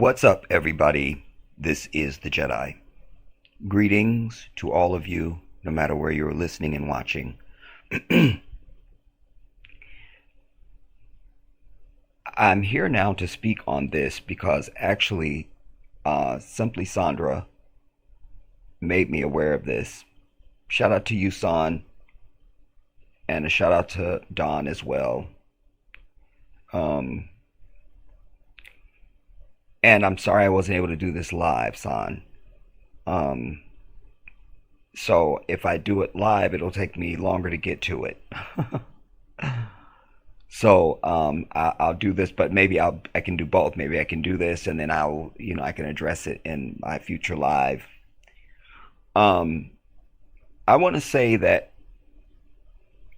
What's up, everybody? This is the Jedi. Greetings to all of you, no matter where you're listening and watching. I'm here now to speak on this because actually, Simply Sandra made me aware of this. Shout out to you, San, and a shout out to Don as well. And I'm sorry I wasn't able to do this live, San. So if I do it live, it'll take me longer to get to it. So I'll do this, but maybe I can do both. Maybe I can do this, and then I can address it in my future live. I want to say that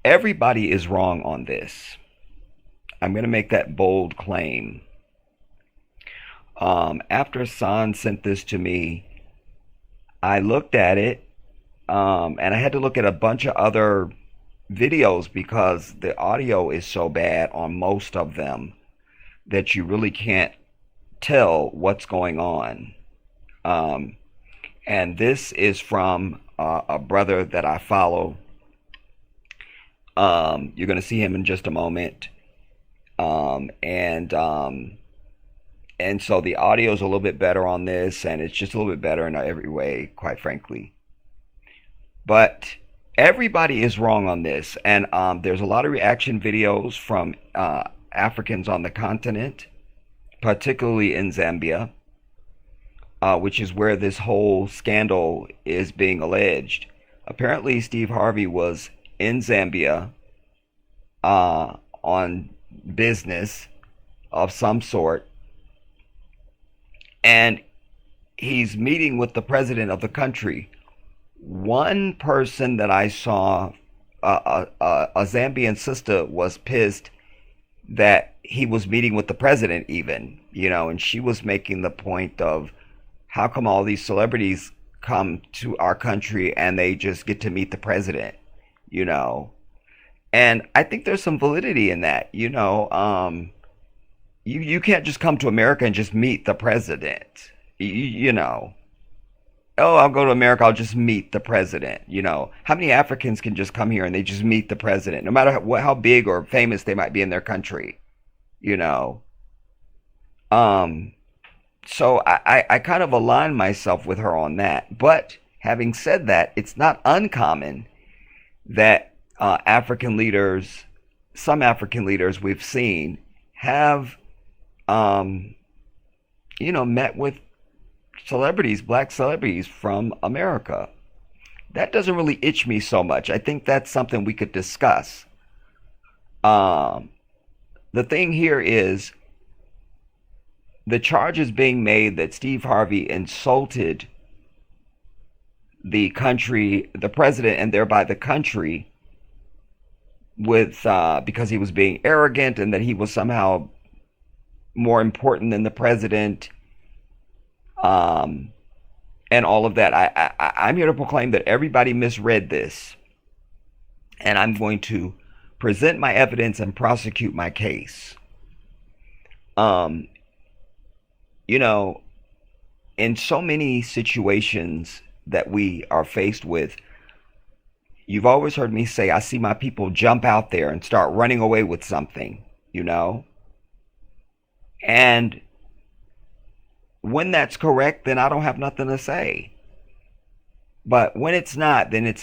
everybody is wrong on this. I'm going to make that bold claim. After San sent this to me, I looked at it, and I had to look at a bunch of other videos because the audio is so bad on most of them that you really can't tell what's going on. And this is from a brother that I follow. You're going to see him in just a moment. And so the audio is a little bit better on this, and it's just a little bit better in every way, quite frankly. But everybody is wrong on this, and there's a lot of reaction videos from Africans on the continent, particularly in Zambia, which is where this whole scandal is being alleged. Apparently, Steve Harvey was in Zambia on business of some sort, and he's meeting with the president of the country. One person that I saw, a Zambian sister, was pissed that he was meeting with the president even, and she was making the point of how come all these celebrities come to our country and they just get to meet the president, And I think there's some validity in that, You can't just come to America and just meet the president, Oh, I'll go to America, I'll just meet the president, How many Africans can just come here and they just meet the president, no matter how big or famous they might be in their country, So I kind of align myself with her on that. But having said that, it's not uncommon that African leaders, some African leaders we've seen, have met with celebrities, black celebrities from America. That doesn't really itch me so much. I think that's something we could discuss. The thing here is the charge is being made that Steve Harvey insulted the country, the president, and thereby the country with because he was being arrogant and that he was somehow more important than the president, and all of that. I'm here to proclaim that everybody misread this, and I'm going to present my evidence and prosecute my case. In so many situations that we are faced with, you've always heard me say, I see my people jump out there and start running away with something, And when that's correct, then I don't have nothing to say. But when it's not, then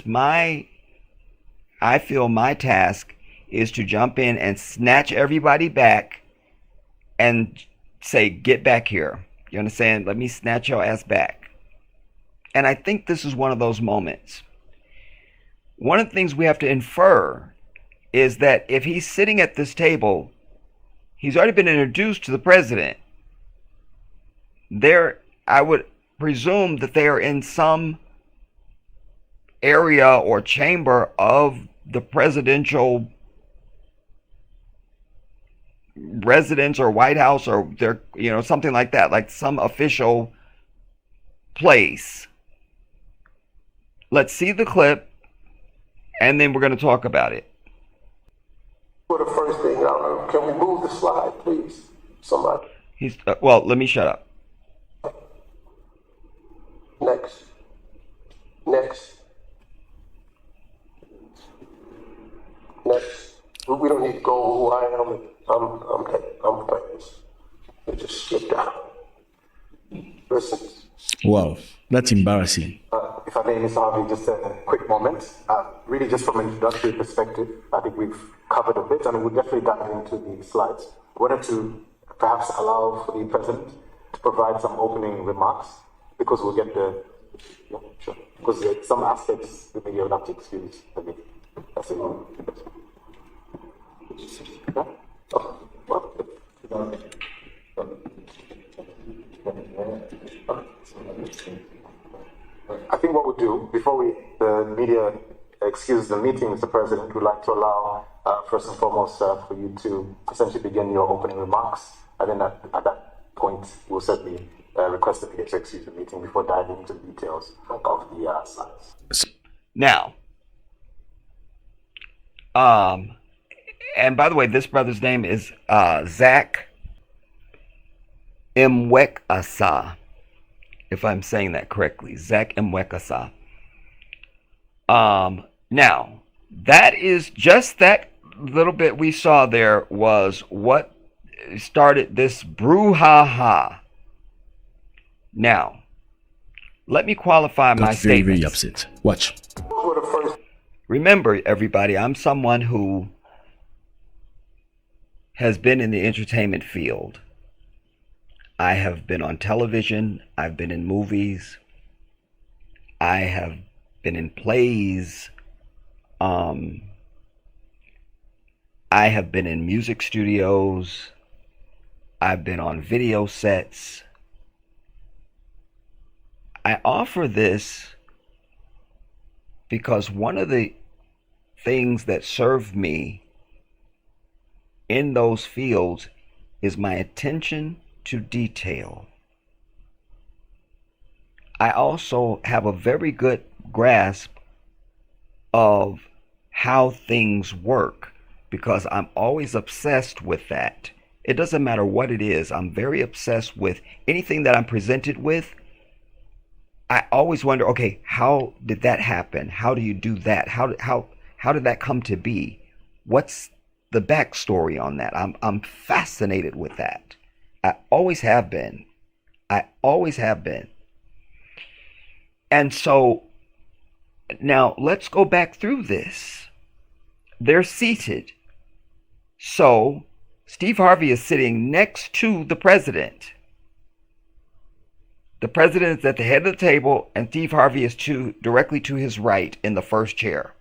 I feel my task is to jump in and snatch everybody back and say, get back here. You understand? Let me snatch your ass back. And I think this is one of those moments. One of the things we have to infer is that if he's sitting at this table, he's already been introduced to the president. I would presume that they are in some area or chamber of the presidential residence or White House, or they're, something like that, like some official place. Let's see the clip, and then we're going to talk about it. For the first thing, can we move the slide, please? Somebody. Well, let me shut up. Next. Next. Next. We don't need to go who I am. I'm famous. We just skip down. Listen. Wow, that's embarrassing. If I may, Mr. Harvey, just a quick moment. Really, just from an introductory perspective, I think we've covered a bit, and we'll definitely dive into the slides. I wanted to perhaps allow for the President to provide some opening remarks, because we'll get the, yeah, sure. Because some aspects the media would have to excuse the meeting. That's it. Yeah? Oh, well. I think what we'll do, before the media excuse the meeting, Mr. President, we'd like to allow, first and foremost, for you to essentially begin your opening remarks. And then at that point, we'll certainly request the media to excuse the meeting before diving into the details of the slides. Now, and by the way, this brother's name is Zach Mwekasa, if I'm saying that correctly. Zach Mwekasa. Now, that is just that little bit we saw there was what started this brouhaha. Now, let me qualify my statements. Very upset. Watch. Remember, everybody, I'm someone who has been in the entertainment field. I have been on television. I've been in movies. I have been in plays. I have been in music studios. I've been on video sets. I offer this because one of the things that served me in those fields is my attention to detail. I also have a very good grasp of how things work because I'm always obsessed with that. It doesn't matter what it is. I'm very obsessed with anything that I'm presented with. I always wonder, okay, how did that happen? How do you do that? How did that come to be? What's the backstory on that? I'm fascinated with that. I always have been. I always have been. And so now let's go back through this. They're seated. So Steve Harvey is sitting next to the president. The president is at the head of the table, and Steve Harvey is directly to his right in the first chair.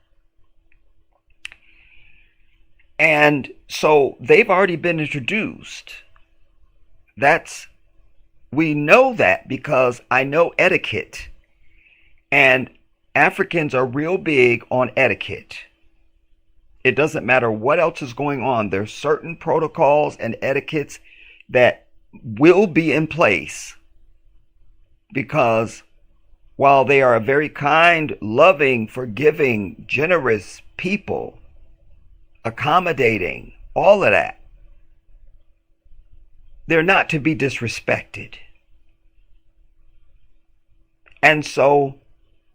And so they've already been introduced. We know that because I know etiquette. And Africans are real big on etiquette. It doesn't matter what else is going on. There's certain protocols and etiquettes that will be in place. Because while they are a very kind, loving, forgiving, generous people, accommodating, all of that, they're not to be disrespected. And so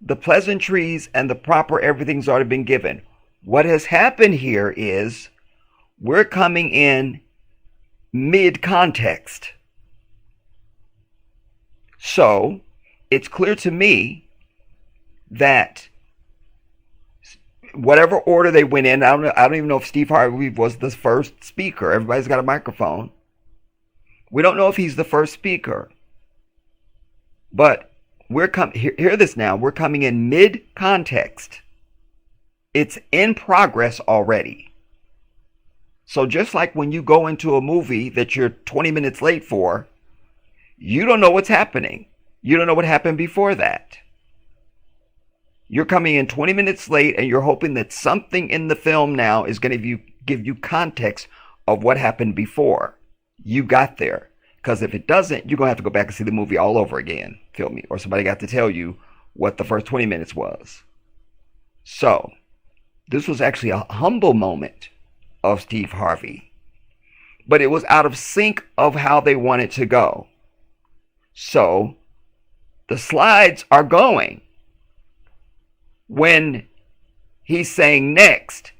the pleasantries and the proper everything's already been given. What has happened here is we're coming in mid-context. So it's clear to me that whatever order they went in, I don't even know if Steve Harvey was the first speaker. Everybody's got a microphone. We don't know if he's the first speaker. But hear this now. We're coming in mid-context. It's in progress already. So just like when you go into a movie that you're 20 minutes late for, you don't know what's happening. You don't know what happened before that. You're coming in 20 minutes late and you're hoping that something in the film now is going to give you context of what happened before you got there. Because if it doesn't, you're going to have to go back and see the movie all over again. Feel me? Or somebody got to tell you what the first 20 minutes was. So, this was actually a humble moment of Steve Harvey. But it was out of sync of how they wanted to go. So, The slides are going. When he's saying next,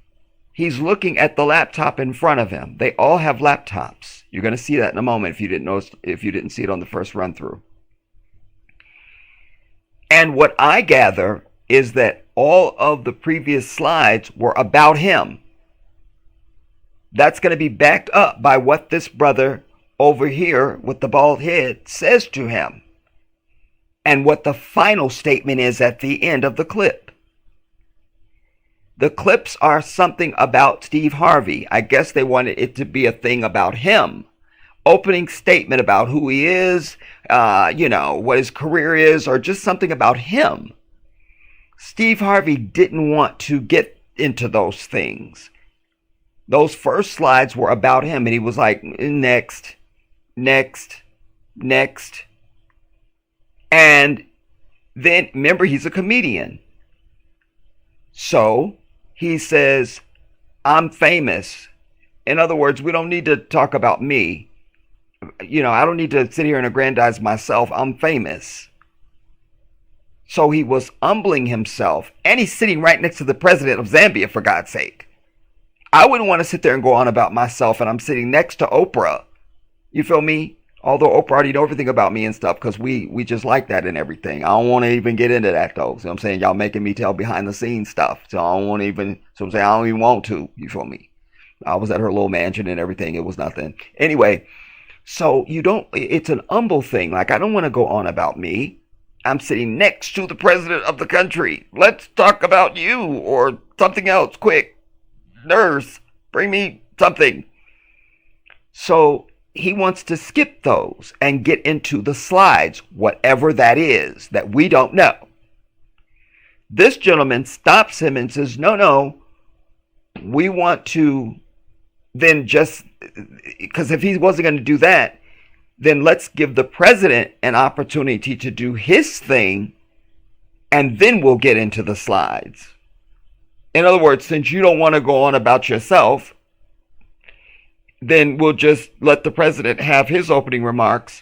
he's looking at the laptop in front of him. They all have laptops. You're going to see that in a moment if you didn't see it on the first run through. And what I gather is that all of the previous slides were about him. That's going to be backed up by what this brother over here with the bald head says to him, and what the final statement is at the end of the clip. The clips are something about Steve Harvey. I guess they wanted it to be a thing about him. Opening statement about who he is, what his career is, or just something about him. Steve Harvey didn't want to get into those things. Those first slides were about him, and he was like, next, next, next. And then, remember, he's a comedian. So he says, I'm famous. In other words, we don't need to talk about me. I don't need to sit here and aggrandize myself. I'm famous. So he was humbling himself. And he's sitting right next to the president of Zambia, for God's sake. I wouldn't want to sit there and go on about myself, and I'm sitting next to Oprah. You feel me? Although Oprah already know everything about me and stuff, because we just like that and everything. I don't want to even get into that, though. So I'm saying, y'all making me tell behind the scenes stuff. So I don't want to even, so I'm saying, I don't even want to. You feel me? I was at her little mansion and everything. It was nothing. Anyway, so it's an humble thing. Like, I don't want to go on about me. I'm sitting next to the president of the country. Let's talk about you or something else. Quick. Nurse, bring me something. So he wants to skip those and get into the slides, whatever that is, that we don't know. This gentleman stops him and says, no, we want to then just, because if he wasn't going to do that, then let's give the president an opportunity to do his thing, and then we'll get into the slides. In other words, since you don't want to go on about yourself, then we'll just let the president have his opening remarks,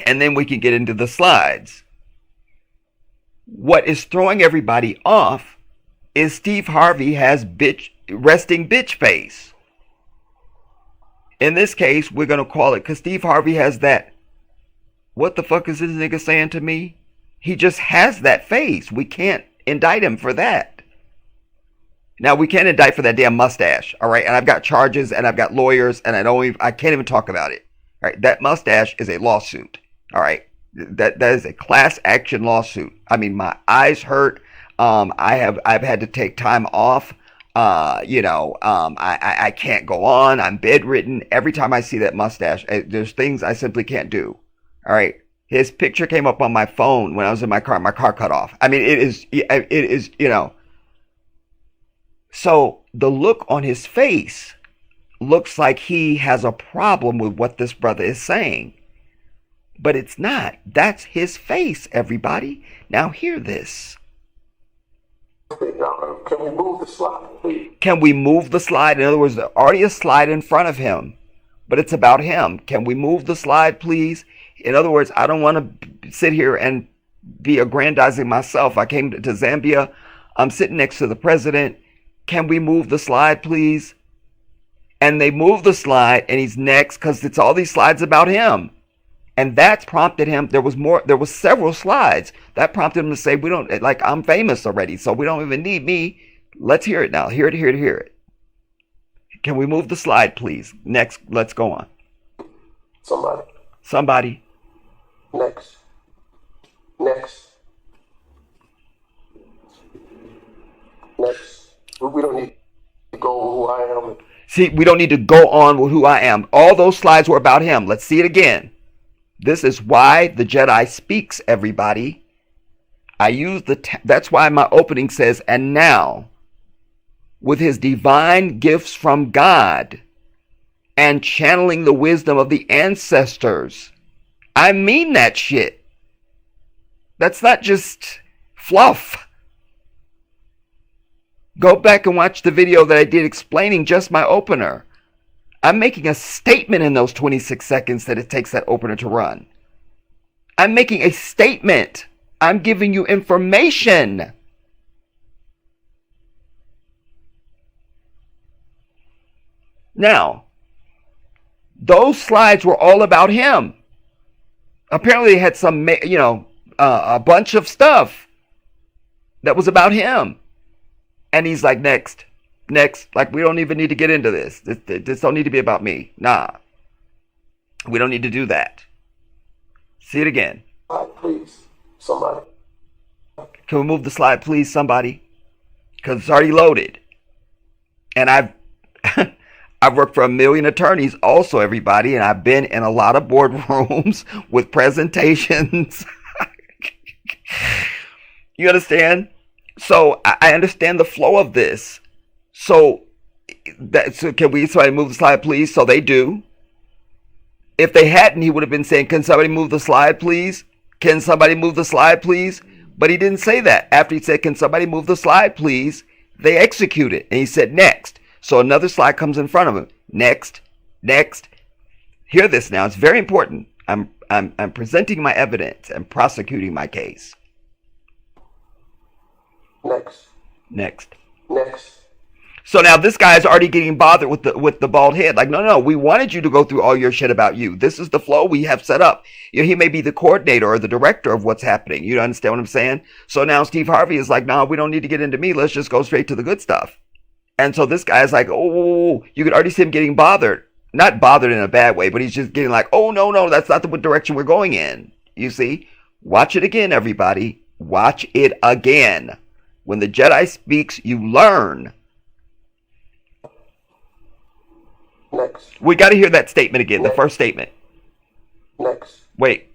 and then we can get into the slides. What is throwing everybody off is Steve Harvey has resting bitch face. In this case, we're going to call it, because Steve Harvey has that, what the fuck is this nigga saying to me? He just has that face. We can't indict him for that. Now, we can't indict for that damn mustache, all right? And I've got charges, and I've got lawyers, and I can't even talk about it. All right, that mustache is a lawsuit, all right? That is a class action lawsuit. I mean, my eyes hurt. I've had to take time off. I can't go on. I'm bedridden. Every time I see that mustache, there's things I simply can't do. All right. His picture came up on my phone when I was in my car. My car cut off. I mean, it is. So the look on his face looks like he has a problem with what this brother is saying. But it's not. That's his face, everybody. Now hear this. Can we move the slide, please? Can we move the slide? In other words, there's already a slide in front of him, but it's about him. Can we move the slide, please? In other words, I don't want to sit here and be aggrandizing myself. I came to Zambia. I'm sitting next to the president. Can we move the slide, please? And they move the slide, and he's next, because it's all these slides about him. And that's prompted him. There was several slides that prompted him to say, I'm famous already, so we don't even need me. Let's hear it now. Hear it. Can we move the slide, please? Next, let's go on. Somebody. Next. We don't need to go who I am. See, we don't need to go on with who I am. All those slides were about him. Let's see it again. This is why the Jedi speaks, everybody. I use that's why my opening says, and now, with his divine gifts from God and channeling the wisdom of the ancestors. I mean that shit. That's not just fluff. Go back and watch the video that I did explaining just my opener. I'm making a statement in those 26 seconds that it takes that opener to run. I'm making a statement. I'm giving you information. Now, those slides were all about him. Apparently, they had some, a bunch of stuff that was about him. And he's like, next. Like, we don't even need to get into this. This don't need to be about me. Nah. We don't need to do that. See it again. Please, somebody. Can we move the slide, please, somebody? Because it's already loaded. And I've worked for a million attorneys also, everybody, and I've been in a lot of boardrooms with presentations. You understand? So I understand the flow of this. So can we somebody move the slide, please? So they do. If they hadn't, he would have been saying, can somebody move the slide, please? Can somebody move the slide, please? But he didn't say that. After he said, can somebody move the slide, please? They executed. And he said, next. So another slide comes in front of him. Next. Hear this now. It's very important. I'm presenting my evidence and prosecuting my case. Next. So now this guy is already getting bothered with the bald head. Like, no, we wanted you to go through all your shit about you. This is the flow we have set up. He may be the coordinator or the director of what's happening. You understand what I'm saying? So now Steve Harvey is like, no, we don't need to get into me. Let's just go straight to the good stuff. And so this guy is like, oh, you could already see him getting bothered. Not bothered in a bad way, but he's just getting like, oh, no, that's not the direction we're going in. You see? Watch it again, everybody. Watch it again. When the Jedi speaks, you learn. We got to hear that statement again. The first statement. Wait.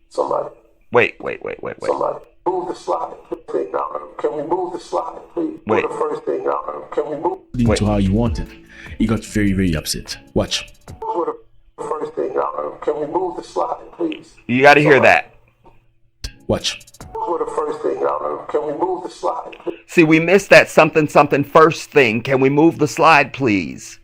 Somebody. Wait. Somebody. Move the slide. Can we move the slide, please? Wait. The first thing out. Can we move? Into how you wanted. He got very, very upset. Watch. The first thing out. Can we move the slide, please? You got to hear that. Watch. The first thing out. Can we move the slide, please? See, we missed that something first thing. Can we move the slide, please?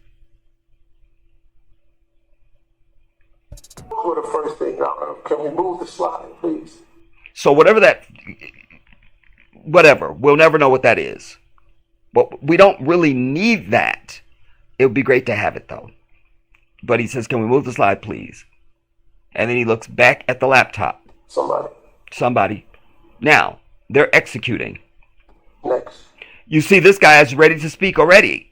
The first thing out. Can we move the slide, please? So whatever, we'll never know what that is. But we don't really need that. It would be great to have it, though. But he says, can we move the slide, please? And then he looks back at the laptop. Somebody. Now, they're executing. Next. You see, this guy is ready to speak already.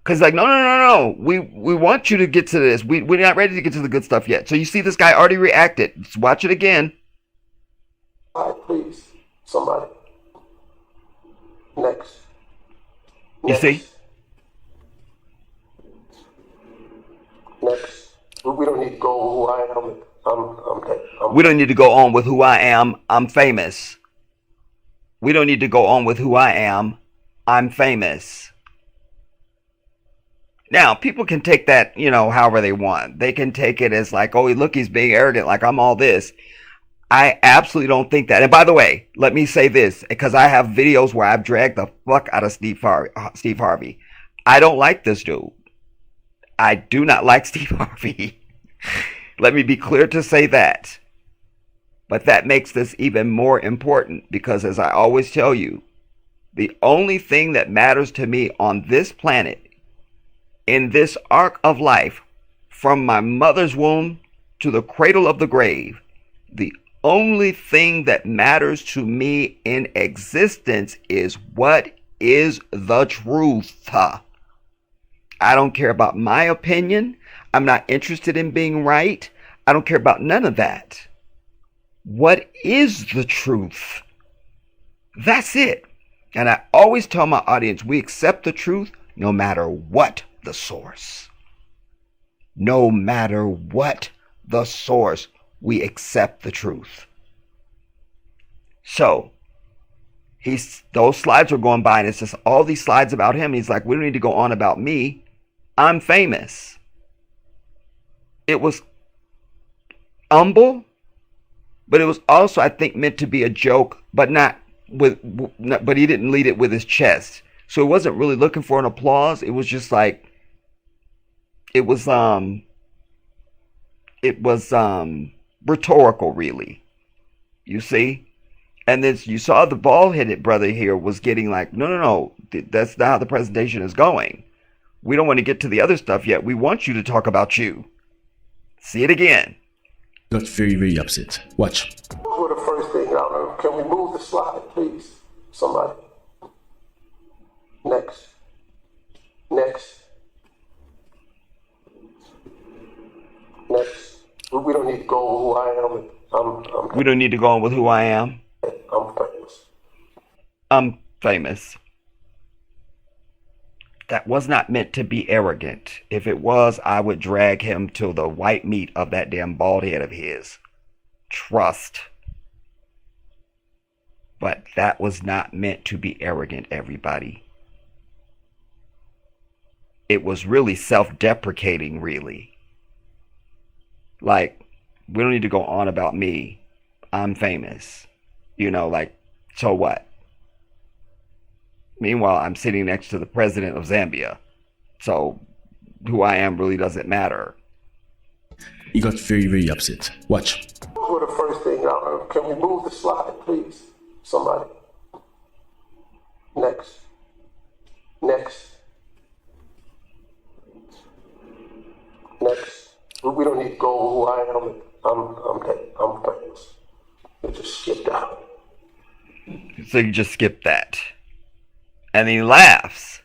Because like, no. We want you to get to this. We're not ready to get to the good stuff yet. So you see this guy already reacted. Let's watch it again. Please. Somebody. Next. You see? Next. We don't need to go who I am. We don't need to go on with who I am. I'm famous. We don't need to go on with who I am. I'm famous. Now, people can take that, however they want. They can take it as like, oh, look, he's being arrogant, like I'm all this. I absolutely don't think that. And by the way, let me say this, because I have videos where I've dragged the fuck out of Steve Harvey. I don't like this dude. I do not like Steve Harvey. Let me be clear to say that. But that makes this even more important because, as I always tell you, the only thing that matters to me on this planet, in this arc of life, from my mother's womb to the cradle of the grave, the only thing that matters to me in existence is what is the truth. I don't care about my opinion. I'm not interested in being right. I don't care about none of that. What is the truth? That's it. And I always tell my audience, we accept the truth no matter what the source. No matter what the source, we accept the truth. So, those slides were going by, and it's just all these slides about him. He's like, we don't need to go on about me. I'm famous. It was humble, but it was also, I think, meant to be a joke, but but he didn't lead it with his chest. So he wasn't really looking for an applause. It was just like, it was rhetorical, really. You see? And then you saw the bald headed brother here was getting like, no, no, no, that's not how the presentation is going. We don't want to get to the other stuff yet. We want you to talk about you. See it again. Got very, very upset. Watch. For the first thing, can we move the slide, please? Somebody. Next. Next. Next. We don't need to go who I am. We don't need to go on with who I am. I'm famous. I'm famous. That was not meant to be arrogant. If it was, I would drag him to the white meat of that damn bald head of his. Trust. But that was not meant to be arrogant, everybody. It was really self-deprecating, really. Like, we don't need to go on about me. I'm famous. You know, like, so what? Meanwhile, I'm sitting next to the president of Zambia. So, who I am really doesn't matter. He got very, very upset. Watch. For the first thing, can we move the slide, please? Somebody. Next. Next. Next. We don't need to go who I am. I'm famous. We just skip that. So you just skip that. And he laughs.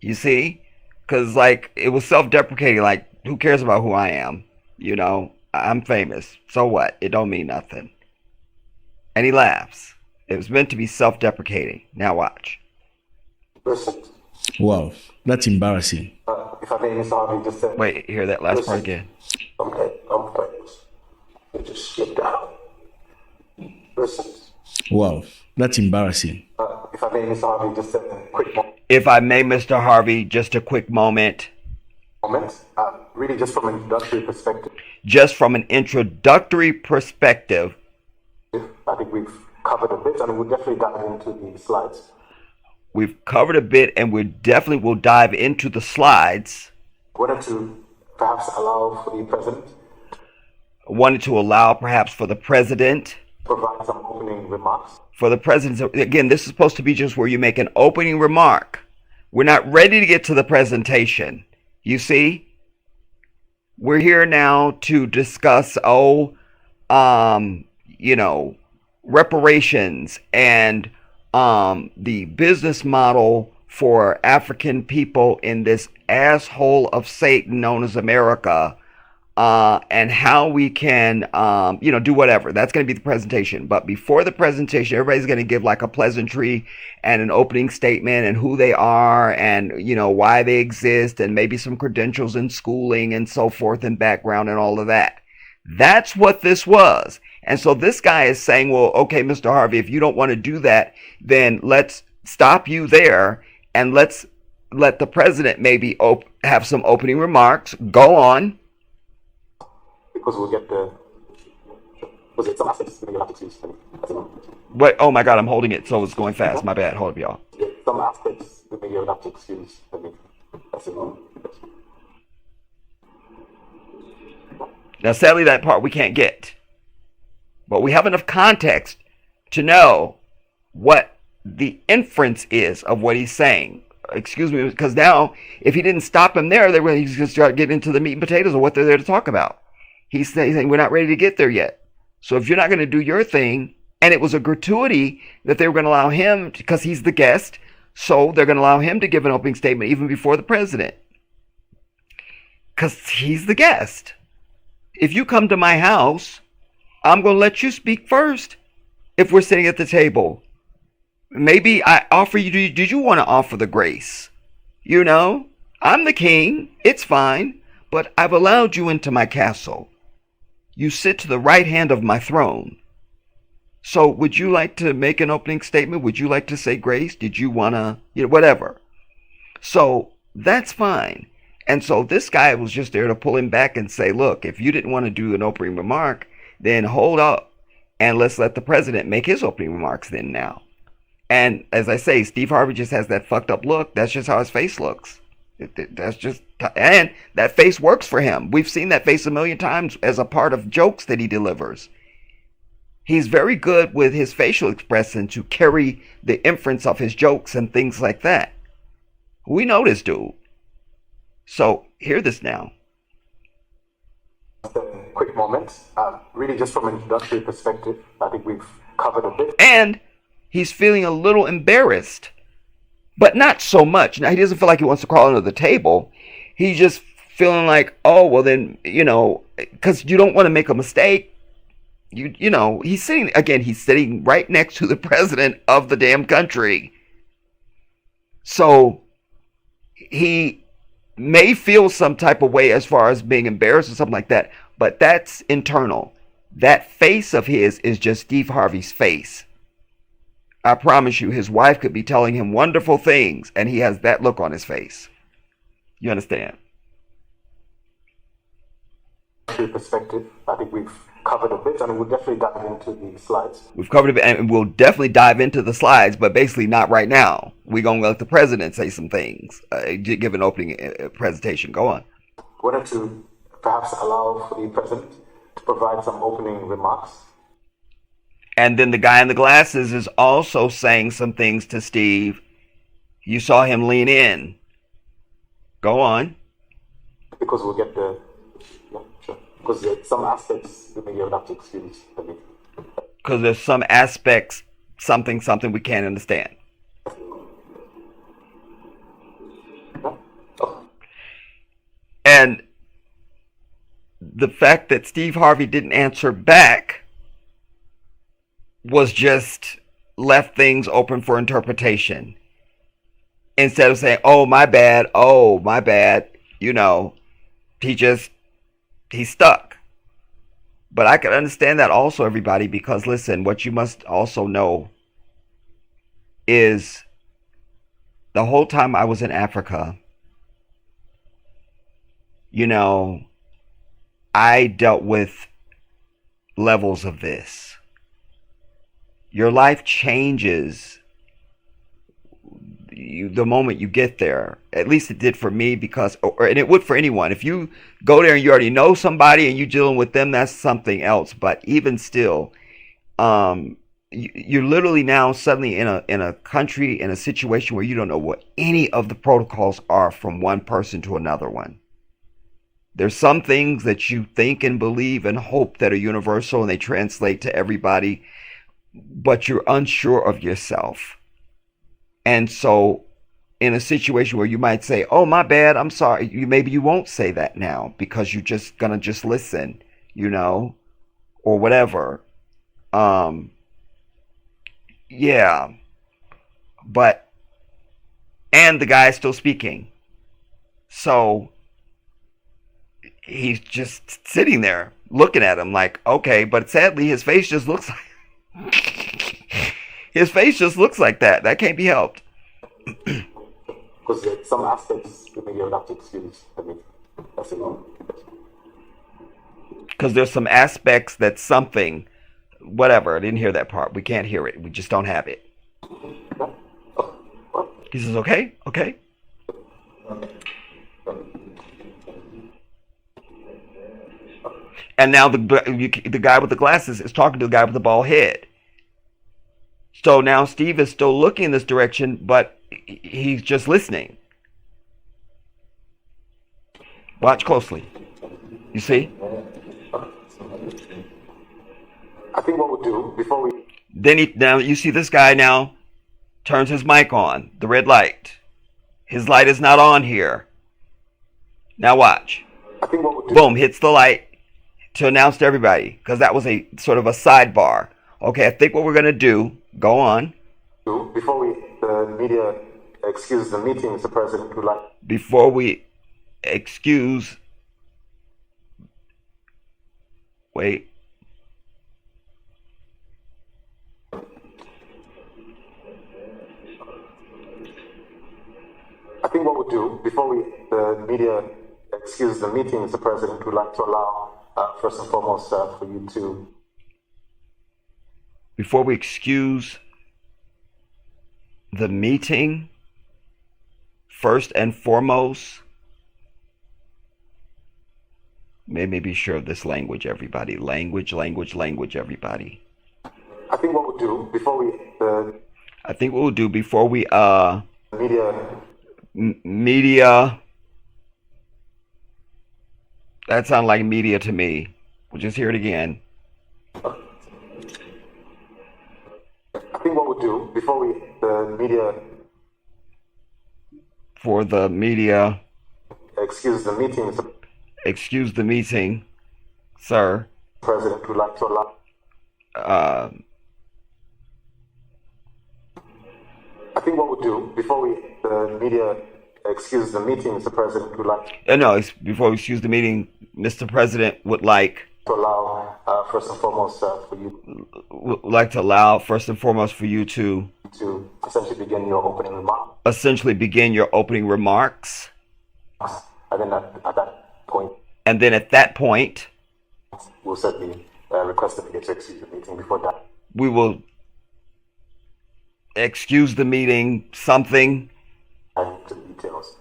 You see? Because, like, it was self-deprecating. Like, who cares about who I am? You know? I'm famous. So what? It don't mean nothing. And he laughs. It was meant to be self-deprecating. Now watch. Listen. Wow, that's embarrassing. If I may, Mr. Harvey, just say. Wait, hear that last part again. I'm famous. We just skip that. Listen. Wow, that's embarrassing. If I may, Mr. Harvey, just a quick If I may, Mr. Harvey, just a quick moment. Really, just from an introductory perspective. Just from an introductory perspective, I think we've covered a bit, and we'll definitely dive into the slides. we've covered a bit, and we definitely will dive into the slides. Wanted to perhaps allow for the president Wanted to allow perhaps for the president. provide some opening remarks. For the president, again, this is supposed to be just where you make an opening remark. We're not ready to get to the presentation. You see? We're here now to discuss, reparations and the business model for African people in this asshole of Satan known as America, and how we can, do whatever. That's going to be the presentation. But before the presentation, everybody's going to give like a pleasantry and an opening statement and who they are and, why they exist and maybe some credentials and schooling and so forth and background and all of that. That's what this was. And so this guy is saying, well, okay, Mr. Harvey, if you don't want to do that, then let's stop you there and let's let the president maybe have some opening remarks. Go on. Because we'll get was it some aspects maybe you'll have to excuse me. Wait, oh my God, I'm holding it, so it's going fast. My bad. Hold up, y'all. Some aspects maybe you'll have to excuse me. That's it. Now, sadly, that part we can't get. But we have enough context to know what the inference is of what he's saying. Excuse me, because now, if he didn't stop him there, he's going to start getting into the meat and potatoes of what they're there to talk about. He's saying, we're not ready to get there yet. So if you're not going to do your thing, and it was a gratuity that they were going to allow him, because he's the guest, so they're going to allow him to give an opening statement even before the president. Because he's the guest. If you come to my house, I'm going to let you speak first if we're sitting at the table. Maybe I offer you, did you want to offer the grace? I'm the king. It's fine. But I've allowed you into my castle. You sit to the right hand of my throne. So would you like to make an opening statement? Would you like to say grace? Did you want to, whatever. So that's fine. And so this guy was just there to pull him back and say, look, if you didn't want to do an opening remark, then hold up and let's let the president make his opening remarks then now. And as I say, Steve Harvey just has that fucked up look. That's just how his face looks. And that face works for him. We've seen that face a million times as a part of jokes that he delivers. he's very good with his facial expression to carry the inference of his jokes and things like that. We know this dude. So hear this now. Quick moment. Really, just from an introductory perspective, I think we've covered a bit. And he's feeling a little embarrassed, but not so much. Now, he doesn't feel like he wants to crawl under the table. He's just feeling like, oh, well then, because you don't want to make a mistake. He's sitting right next to the president of the damn country. So he may feel some type of way as far as being embarrassed or something like that, but that's internal. That face of his is just Steve Harvey's face. I promise you, his wife could be telling him wonderful things, and he has that look on his face. You understand? Perspective, I think we've covered a bit, and we'll definitely dive into the slides. We've covered a bit, and we'll definitely dive into the slides, but basically not right now. We're going to let the president say some things, give an opening presentation. Go on. Wanted to perhaps allow for the president to provide some opening remarks. And then the guy in the glasses is also saying some things to Steve. You saw him lean in. Go on. Because we'll get the... Yeah, sure. Because there's some aspects that maybe I would have to excuse. Because there's some aspects, something we can't understand. And the fact that Steve Harvey didn't answer back was just left things open for interpretation. Instead of saying, oh my bad, he's stuck. But I can understand that also, everybody, because listen, what you must also know is the whole time I was in Africa, I dealt with levels of this. Your life changes the moment you get there. At least it did for me, and it would for anyone. If you go there and you already know somebody and you're dealing with them, that's something else. But even still, you're literally now suddenly in a country, in a situation where you don't know what any of the protocols are from one person to another one. There's some things that you think and believe and hope that are universal and they translate to everybody, but you're unsure of yourself. And so in a situation where you might say, oh, my bad, I'm sorry, maybe you won't say that now because you're just going to just listen, or whatever. Yeah. But, and the guy's still speaking. So he's just sitting there looking at him like, okay, but sadly his face just looks like that. That can't be helped. Because there's some aspects that maybe I would have to excuse. That's it. Because there's some aspects that something, whatever, I didn't hear that part. We can't hear it. We just don't have it. He says, okay. And now the guy with the glasses is talking to the guy with the bald head. So now Steve is still looking in this direction, but he's just listening. Watch closely. You see? I think what we'll do before we... Now you see this guy now turns his mic on, the red light. His light is not on here. Now watch. I think what we'll do... Boom, hits the light to announce to everybody, because that was a sort of a sidebar. Okay, I think what we're going to do, go on. Before the media excuse the meeting, Mr. President, would like... Before we excuse... Wait. I think what we'll do, before the media excuse the meeting, Mr. President, would like to allow, first and foremost, for you to... Before we excuse the meeting, first and foremost, maybe be sure of this language, everybody. Language, everybody. I think what we'll do before we I think what we'll do before we media. media. That sounds like media to me. We'll just hear it again. I think what we'll do before we media. For the media. Excuse the meeting, Mr. Excuse the meeting, sir. President. Would like to allow. I think what we'll do before we media. Excuse the meeting, Mr. President. Would like. No, before we excuse the meeting, Mr. President would like to allow first and foremost for you. Would like to allow first and foremost for you to essentially begin your opening remarks. Essentially begin your opening remarks. And then at that point. And then at that point, we'll certainly request the media to excuse the meeting before that. We will excuse the meeting something. To the details.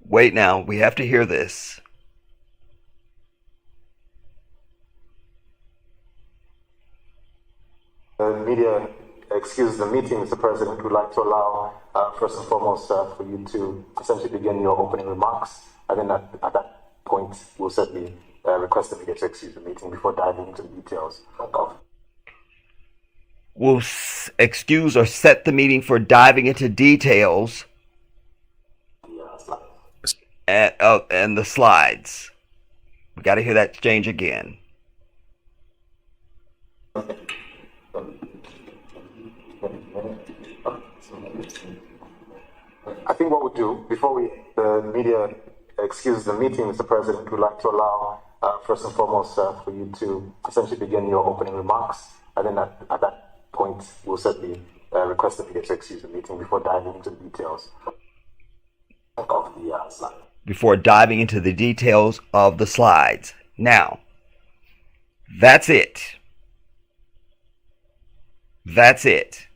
Wait now, we have to hear this. Media, excuse the meeting, Mr. President. Would like to allow first and foremost for you to essentially begin your opening remarks. And then at that point, we'll certainly request the media to excuse the meeting before diving into the details. We'll excuse or set the meeting for diving into details. And the slides. We got to hear that exchange again. I think what we'll do before we media excuse the meeting, Mr. President, would like to allow first and foremost for you to essentially begin your opening remarks, and then at that point we'll certainly request the media to excuse the meeting before diving into the details of the slide. Before diving into the details of the slides. Now, that's it. That's it.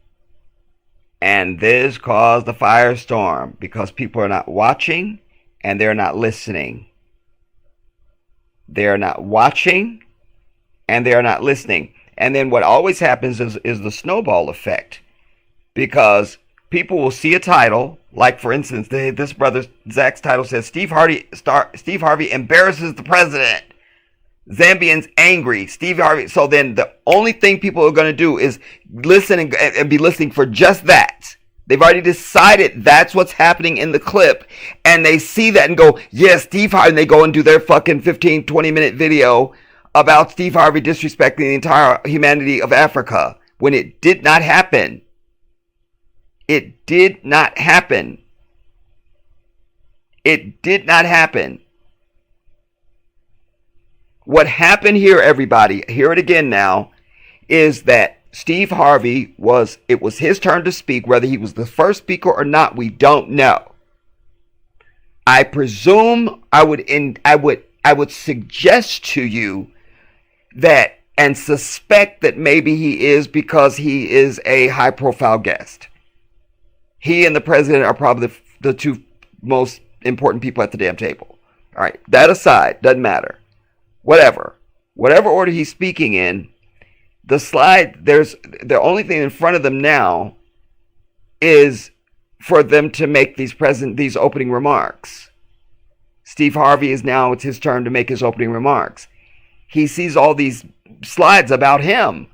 And this caused a firestorm because people are not watching and they're not listening. They're not watching and they're not listening. And then what always happens is the snowball effect, because people will see a title, like for instance, this brother Zach's title says Steve Harvey embarrasses the president. Zambians angry. Steve Harvey. So then the only thing people are going to do is listen and be listening for just that. They've already decided that's what's happening in the clip, and they see that and go, yes, Steve Harvey, and they go and do their fucking 15, 20-minute video about Steve Harvey disrespecting the entire humanity of Africa, when it did not happen. It did not happen. It did not happen. What happened here, everybody, hear it again now, is that Steve Harvey it was his turn to speak. Whether he was the first speaker or not, we don't know. I presume I would suggest to you that, and suspect that maybe he is, because he is a high profile guest. He and the president are probably the two most important people at the damn table. All right, that aside, doesn't matter. Whatever order he's speaking in, the slide, the only thing in front of them now is for them to make these opening remarks. Steve Harvey it's his turn to make his opening remarks. He sees all these slides about him,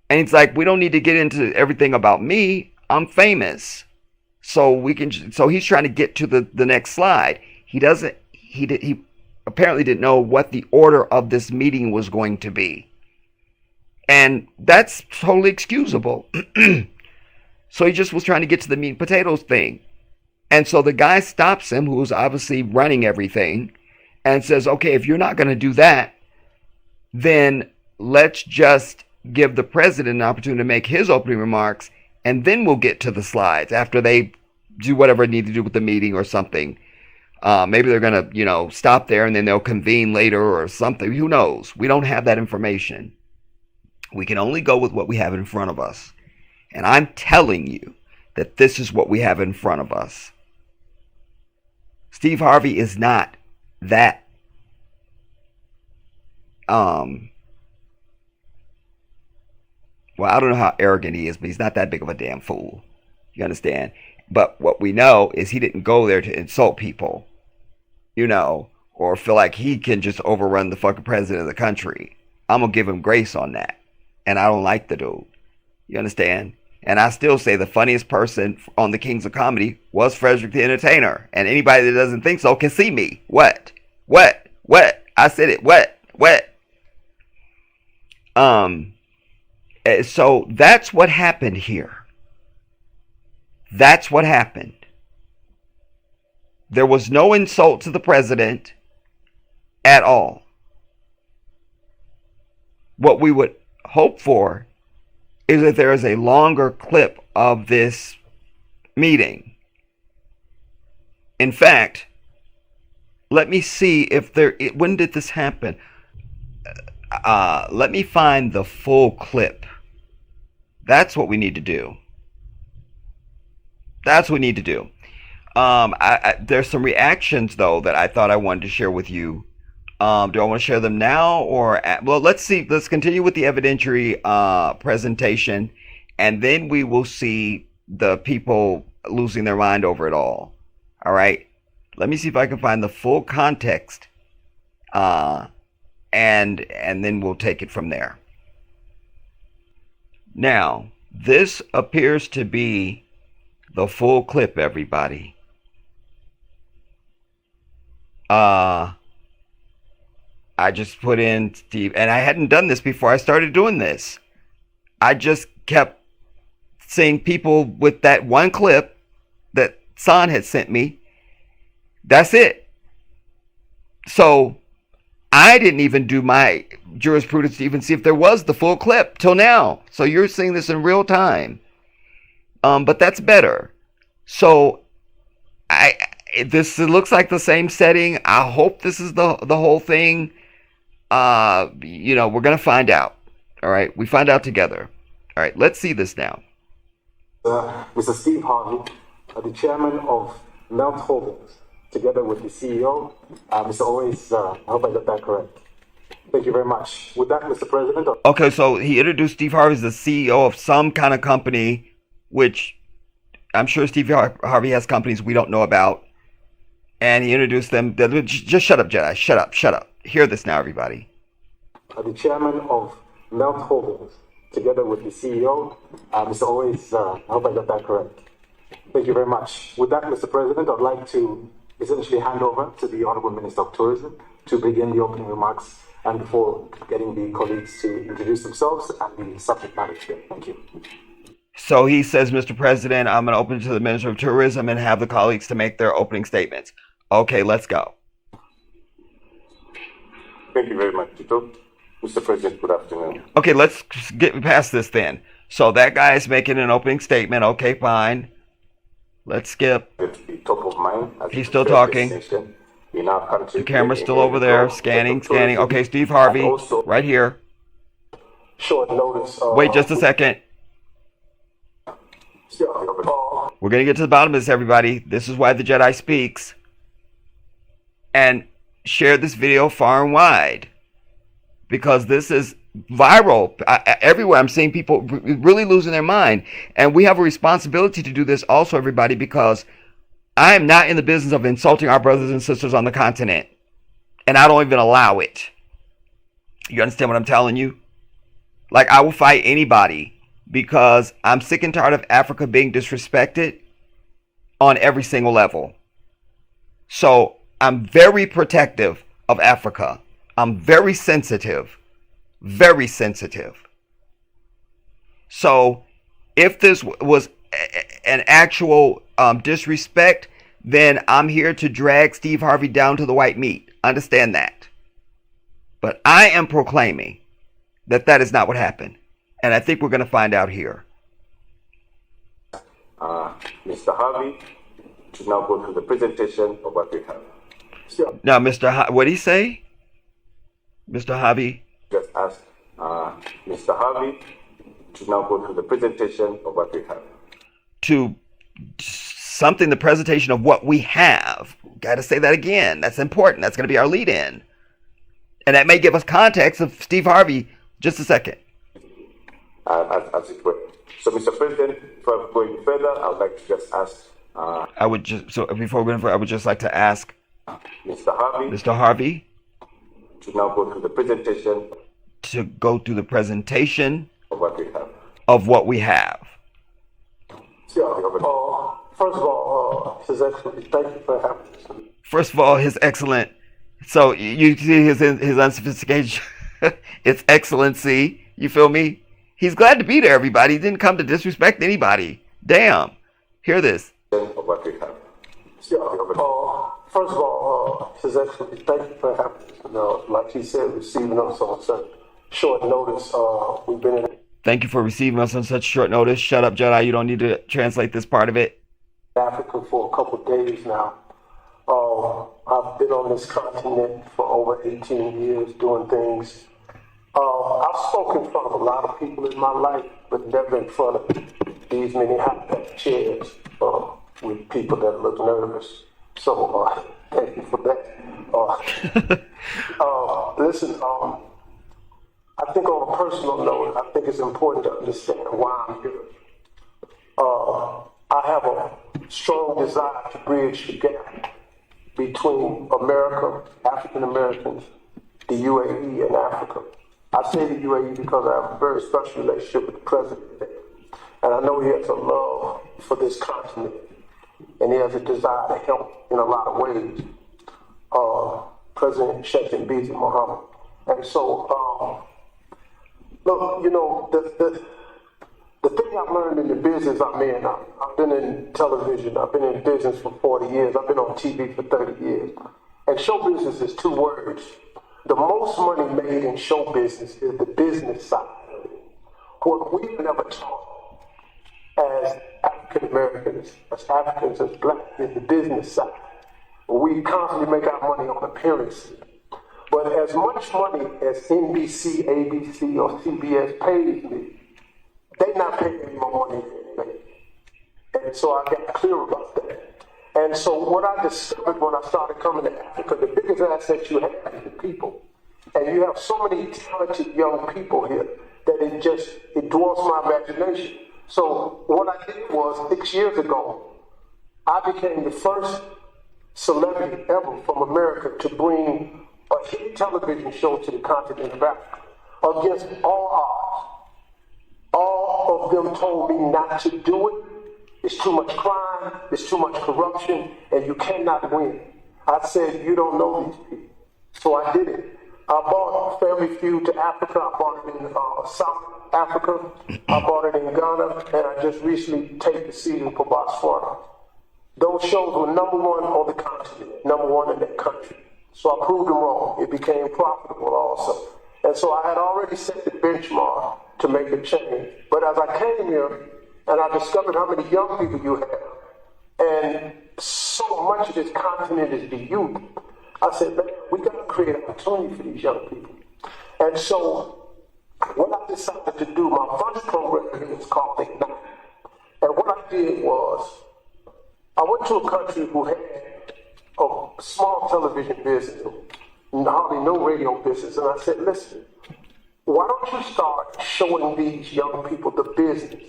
and he's like, we don't need to get into everything about me. I'm famous. So he's trying to get to the next slide. He apparently didn't know what the order of this meeting was going to be. And that's totally excusable. So he just was trying to get to the meat and potatoes thing. And so the guy stops him, who was obviously running everything, and says, okay, if you're not going to do that, then let's just give the president an opportunity to make his opening remarks, and then we'll get to the slides after they do whatever they need to do with the meeting or something. Maybe they're going to, stop there and then they'll convene later or something. Who knows? We don't have that information. We can only go with what we have in front of us. And I'm telling you that this is what we have in front of us. Steve Harvey is not that Well, I don't know how arrogant he is, but he's not that big of a damn fool. You understand? But what we know is he didn't go there to insult people, or feel like he can just overrun the fucking president of the country. I'm going to give him grace on that. And I don't like the dude. You understand? And I still say the funniest person on the Kings of Comedy was Frederick the Entertainer. And anybody that doesn't think so can see me. What? I said it. What? So that's what happened here. That's what happened. There was no insult to the president at all. What we would hope for is that there is a longer clip of this meeting. In fact, let me see if when did this happen? Let me find the full clip. That's what we need to do. There's some reactions though that I thought I wanted to share with you. Do I want to share them now or well, let's see. Let's continue with the evidentiary presentation, and then we will see the people losing their mind over it all. All right. Let me see if I can find the full context, and then we'll take it from there. Now, this appears to be the full clip, everybody. I just put in Steve, and I hadn't done this before I started doing this. I just kept seeing people with that one clip that San had sent me. That's it. So I didn't even do my jurisprudence to even see if there was the full clip till now. So you're seeing this in real time. But that's better. So this looks like the same setting. I hope this is the whole thing. We're gonna find out. All right, we find out together. All right, let's see this now. Mr. Steve Harvey, the chairman of Melt Holdings, together with the CEO, Mr. Always. I hope I got that correct. Thank you very much. With that, Mr. President. Okay, so he introduced Steve Harvey as the CEO of some kind of company, which I'm sure Steve Harvey has companies we don't know about. And he introduced them. Just shut up, Jedi. Shut up. Hear this now, everybody. The chairman of Melt Holdings, together with the CEO, Mr. Always. I hope I got that correct. Thank you very much. With that, Mr. President, I'd like to essentially hand over to the Honorable Minister of Tourism to begin the opening remarks, and before getting the colleagues to introduce themselves and the subject matter today. Thank you. So he says, Mr. President, I'm going to open it to the Minister of Tourism and have the colleagues to make their opening statements. Okay, let's go. Thank you very much, Tito. Mr. President, good afternoon. Okay, let's get past this then. So that guy is making an opening statement. Okay, fine. Let's skip. Top of mind. He's still talking. In our country, the camera's still over there. Scanning. Okay, Steve Harvey, right here. Short notice. Wait just a second. We're going to get to the bottom of this, everybody. This is why the Jedi speaks. And share this video far and wide, because this is viral. Everywhere I'm seeing people really losing their mind. And we have a responsibility to do this also, everybody, because I am not in the business of insulting our brothers and sisters on the continent. And I don't even allow it. You understand what I'm telling you? Like, I will fight anybody, because I'm sick and tired of Africa being disrespected on every single level. So I'm very protective of Africa. I'm very sensitive. Very sensitive. So if this was an actual disrespect, then I'm here to drag Steve Harvey down to the white meat. Understand that. But I am proclaiming that that is not what happened. And I think we're going to find out here. Mr. Harvey should now go through the presentation of what we have. Now, what did he say? Mr. Harvey? Just ask Mr. Harvey should now go through the presentation of what we have. To something, the presentation of what we have. Got to say that again. That's important. That's going to be our lead in. And that may give us context of Steve Harvey. Just a second. as it were. So, Mr. President, before going further, I would like to just ask I would just so before we go further, I would just like to ask Mr. Harvey Mr. Harvey to now go through the presentation to go through the presentation of what we have. of what we have. First of all, His Excellency, thank you for having us. First of all, his excellent. So you see his unsophistication. It's excellency. You feel me? He's glad to be there. Everybody, he didn't come to disrespect anybody. Damn. Hear this. Of what we have. First of all, His Excellency, thank you for having us. Like he said, receiving us on such short notice. We've been in Thank you for receiving us on such short notice. Shut up, Jedi. You don't need to translate this part of it. Africa for a couple of days now. I've been on this continent for over 18 years doing things. I've spoken in front of a lot of people in my life, but never in front of these many high-back chairs with people that look nervous. So thank you for that. Listen, I think on a personal note, I think it's important to understand why I'm here. I have a strong desire to bridge the gap between America, African Americans, the UAE, and Africa. I say the UAE because I have a very special relationship with the president there. And I know he has a love for this continent, and he has a desire to help in a lot of ways. President Sheikh Mohammed. And so, look, you know, the thing I've learned in the business I'm in, I've been in television, I've been in business for 40 years, I've been on TV for 30 years. And show business is two words. The most money made in show business is the business side of it. What we've never taught as African Americans, as Africans, as black, is the business side. We constantly make our money on appearances. But as much money as NBC, ABC, or CBS pays me, they're not paying me more money than me. And so I got clear about that. And so what I discovered when I started coming to Africa, the biggest asset you have is the people. And you have so many talented young people here that it dwarfs my imagination. So what I did was, 6 years ago, I became the first celebrity ever from America to bring a hit television show to the continent of Africa against all odds. All of them told me not to do it. It's too much crime, it's too much corruption, and you cannot win. I said, you don't know these people. So I did it. I bought Family Feud to Africa. I bought it in South Africa. I bought it in Ghana, and I just recently taped the season for Botswana. Those shows were number one on the continent, number one in that country. So I proved them wrong. It became profitable also. And so I had already set the benchmark to make a change. But as I came here and I discovered how many young people you have, and so much of this continent is the youth, I said, man, we got to create opportunity for these young people. And so what I decided to do, my first program here was called Ignite. And what I did was, I went to a country who had a small television business, hardly no radio business, and I said, listen, why don't you start showing these young people the business?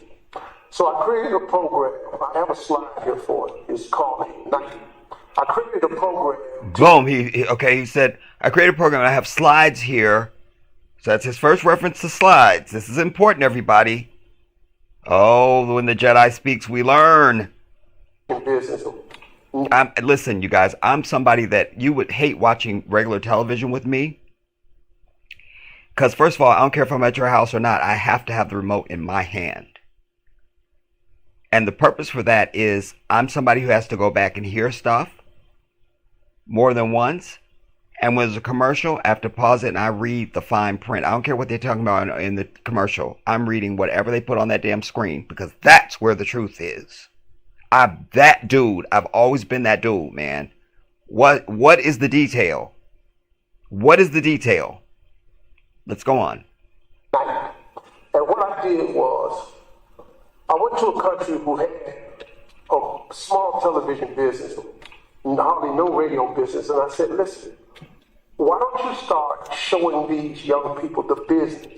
So I created a program. I have a slide here for it. It's called Ignite. I created a program. Boom. He said, I created a program and I have slides here. So that's his first reference to slides. This is important, everybody. Oh, when the Jedi speaks, we learn. Business. Listen, you guys, I'm somebody that you would hate watching regular television with me. Because first of all, I don't care if I'm at your house or not. I have to have the remote in my hand. And the purpose for that is I'm somebody who has to go back and hear stuff more than once. And when there's a commercial, I have to pause it and I read the fine print. I don't care what they're talking about in the commercial. I'm reading whatever they put on that damn screen because that's where the truth is. I'm that dude. I've always been that dude, man. What is the detail? What is the detail? Let's go on. And what I did was, I went to a country who had a small television business, hardly no radio business, and I said, listen, why don't you start showing these young people the business?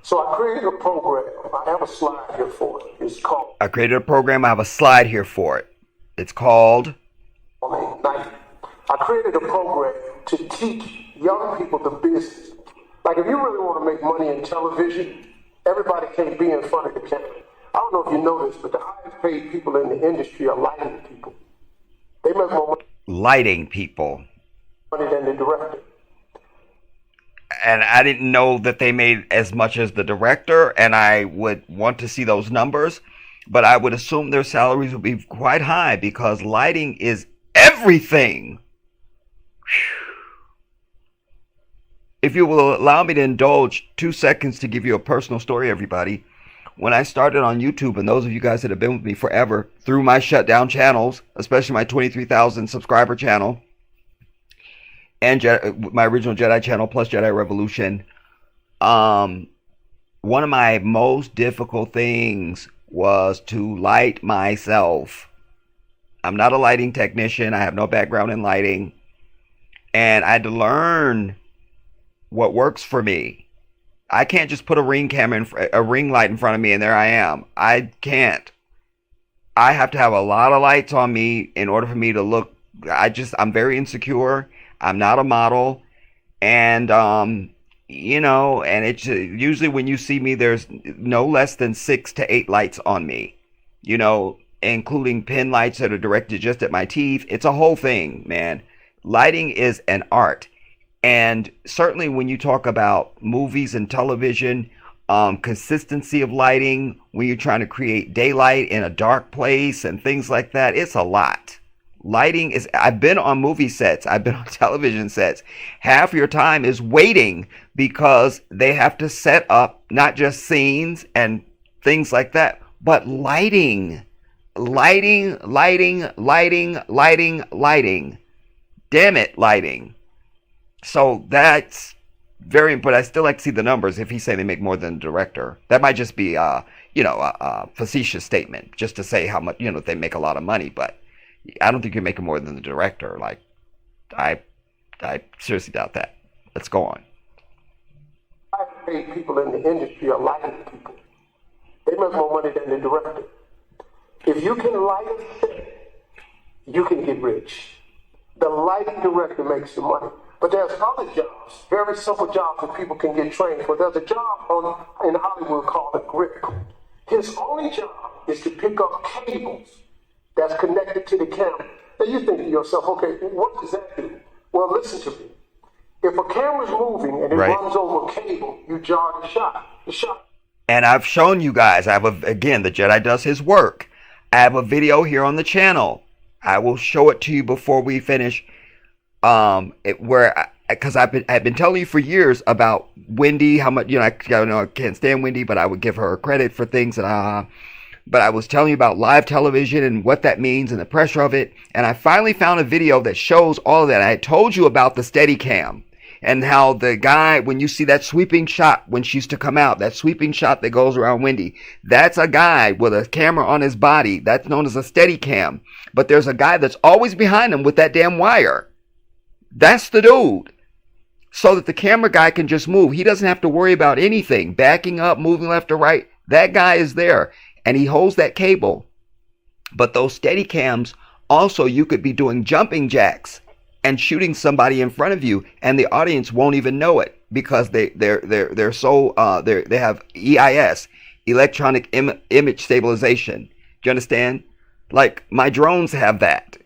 So I created a program. I have a slide here for it. It's called I created a program. I have a slide here for it. It's called Ignite. I created a program to teach young people the business. Like if you really want to make money in television, everybody can't be in front of the camera. I don't know if you know this, but the highest paid people in the industry are lighting people. They make more lighting people. money than the director. And I didn't know that they made as much as the director, and I would want to see those numbers, but I would assume their salaries would be quite high because lighting is everything. If you will allow me to indulge 2 seconds to give you a personal story, everybody. When I started on YouTube, and those of you guys that have been with me forever through my shutdown channels, especially my 23,000 subscriber channel, and my original Jedi channel plus Jedi Revolution, one of my most difficult things was to light myself. I'm not a lighting technician. I have no background in lighting. And I had to learn what works for me. I can't just put a ring camera, a ring light in front of me and there I am. I can't. I have to have a lot of lights on me in order for me to look. I'm very insecure. I'm not a model, and and it's usually when you see me, there's no less than 6 to 8 lights on me, including pin lights that are directed just at my teeth. It's a whole thing, man. Lighting is an art, and certainly when you talk about movies and television, consistency of lighting, when you're trying to create daylight in a dark place and things like that, it's a lot. Lighting is, I've been on movie sets, I've been on television sets. Half your time is waiting because they have to set up not just scenes and things like that, but lighting. Lighting. Damn it, lighting. So that's very important. I still like to see the numbers if he's saying they make more than the director. That might just be, a facetious statement just to say how much, they make a lot of money, but I don't think you're making more than the director. Like, I seriously doubt that. Let's go on. Highest paid people in the industry are lighting people. They make more money than the director. If you can light a set, you can get rich. The lighting director makes the money. But there's other jobs, very simple jobs that people can get trained for. There's a job in Hollywood called a grip. His only job is to pick up cables that's connected to the camera. Now you think to yourself, okay, what does that do? Well, listen to me. If a camera's moving and it runs over a cable, you jar the shot. The shot. And I've shown you guys, again, the Jedi does his work. I have a video here on the channel. I will show it to you before we finish. Because I've been telling you for years about Wendy, how much, I can't stand Wendy, but I would give her credit for things but I was telling you about live television and what that means and the pressure of it. And I finally found a video that shows all of that. I had told you about the Steadicam and how the guy, when you see that sweeping shot when she used to come out, that sweeping shot that goes around Wendy, that's a guy with a camera on his body. That's known as a Steadicam. But there's a guy that's always behind him with that damn wire. That's the dude. So that the camera guy can just move. He doesn't have to worry about anything. Backing up, moving left or right. That guy is there. And he holds that cable. But those Steadicams, also you could be doing jumping jacks and shooting somebody in front of you, and the audience won't even know it because they have EIS, electronic image stabilization. Do you understand? Like my drones have that.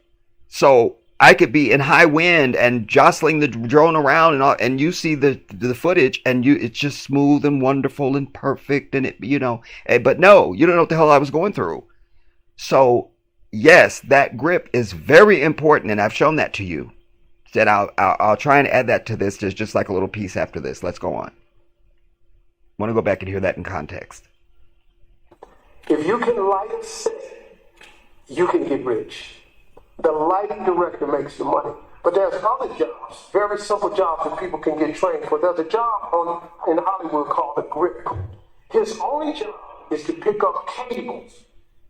So I could be in high wind and jostling the drone around and you see the footage and it's just smooth and wonderful and perfect and but no, you don't know what the hell I was going through. So yes, that grip is very important, and I've shown that to you. Said I'll try and add that to this. There's just like a little piece after this. Let's go on. Want to go back and hear that in context. If you can light a set, you can get rich. The lighting director makes the money. But there's other jobs, very simple jobs that people can get trained for. There's a job in Hollywood called a grip. His only job is to pick up cables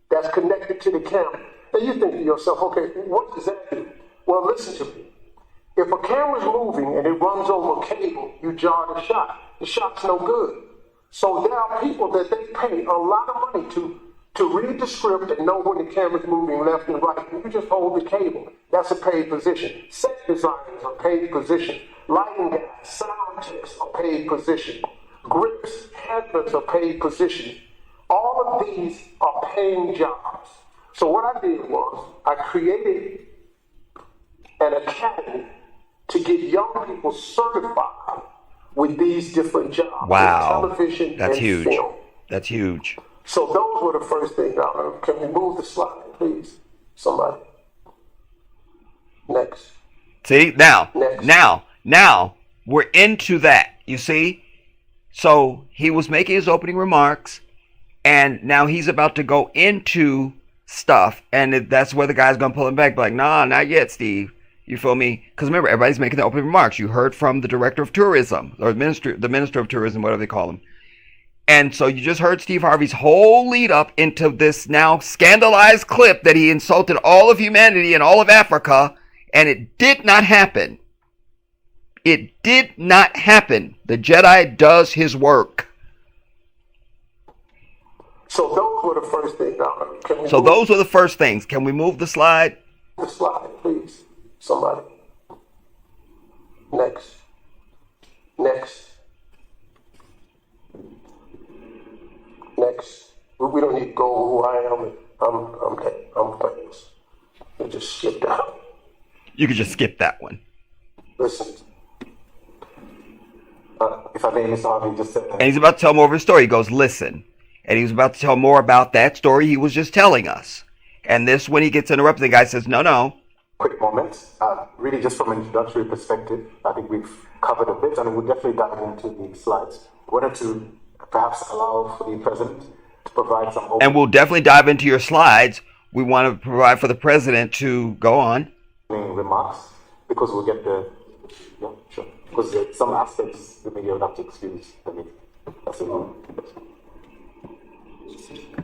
that's connected to the camera. Now you think to yourself, okay, what does that do? Well, listen to me. If a camera's moving and it runs over a cable, you jar the shot. The shot's no good. So there are people that they pay a lot of money to read the script and know when the camera's moving left and right. And you just hold the cable. That's a paid position. Set designers are paid position. Lighting guys, sound techs are paid position. Grips, handlers are paid positions. All of these are paying jobs. So what I did was I created an academy to get young people certified with these different jobs. Wow. Television That's and huge. film. That's huge. So those were the first things. Now, can we move the slide, please? Somebody. Next. See, now, Next. now, we're into that, you see? So he was making his opening remarks, and now he's about to go into stuff, and that's where the guy's going to pull him back, like, nah, not yet, Steve. You feel me? Because remember, everybody's making the opening remarks. You heard from the director of tourism, or the minister of tourism, whatever they call him. And so you just heard Steve Harvey's whole lead up into this now scandalized clip that he insulted all of humanity and all of Africa, and it did not happen. It did not happen. The Jedi does his work. So those were the first things. Now, can we So move those were the first things. Can we move the slide? the slide, please? Somebody. Next. Next. Next. We don't need to go who I am. I'm famous. We just skip that. You could just skip that one. Listen. If I may, Mr. Harvey, just And he's about to tell more of his story. He goes, listen. And he was about to tell more about that story he was just telling us. And this, when he gets interrupted, the guy says, no. quick moment. Really, just from an introductory perspective, I think we've covered a bit, and we'll definitely dive into the slides. I wanted to perhaps allow for the president to provide some And we'll definitely dive into your slides. We want to provide for the president to go on. opening remarks, because we'll get the, yeah, sure. Because some aspects the media would have to excuse the meeting. That's it.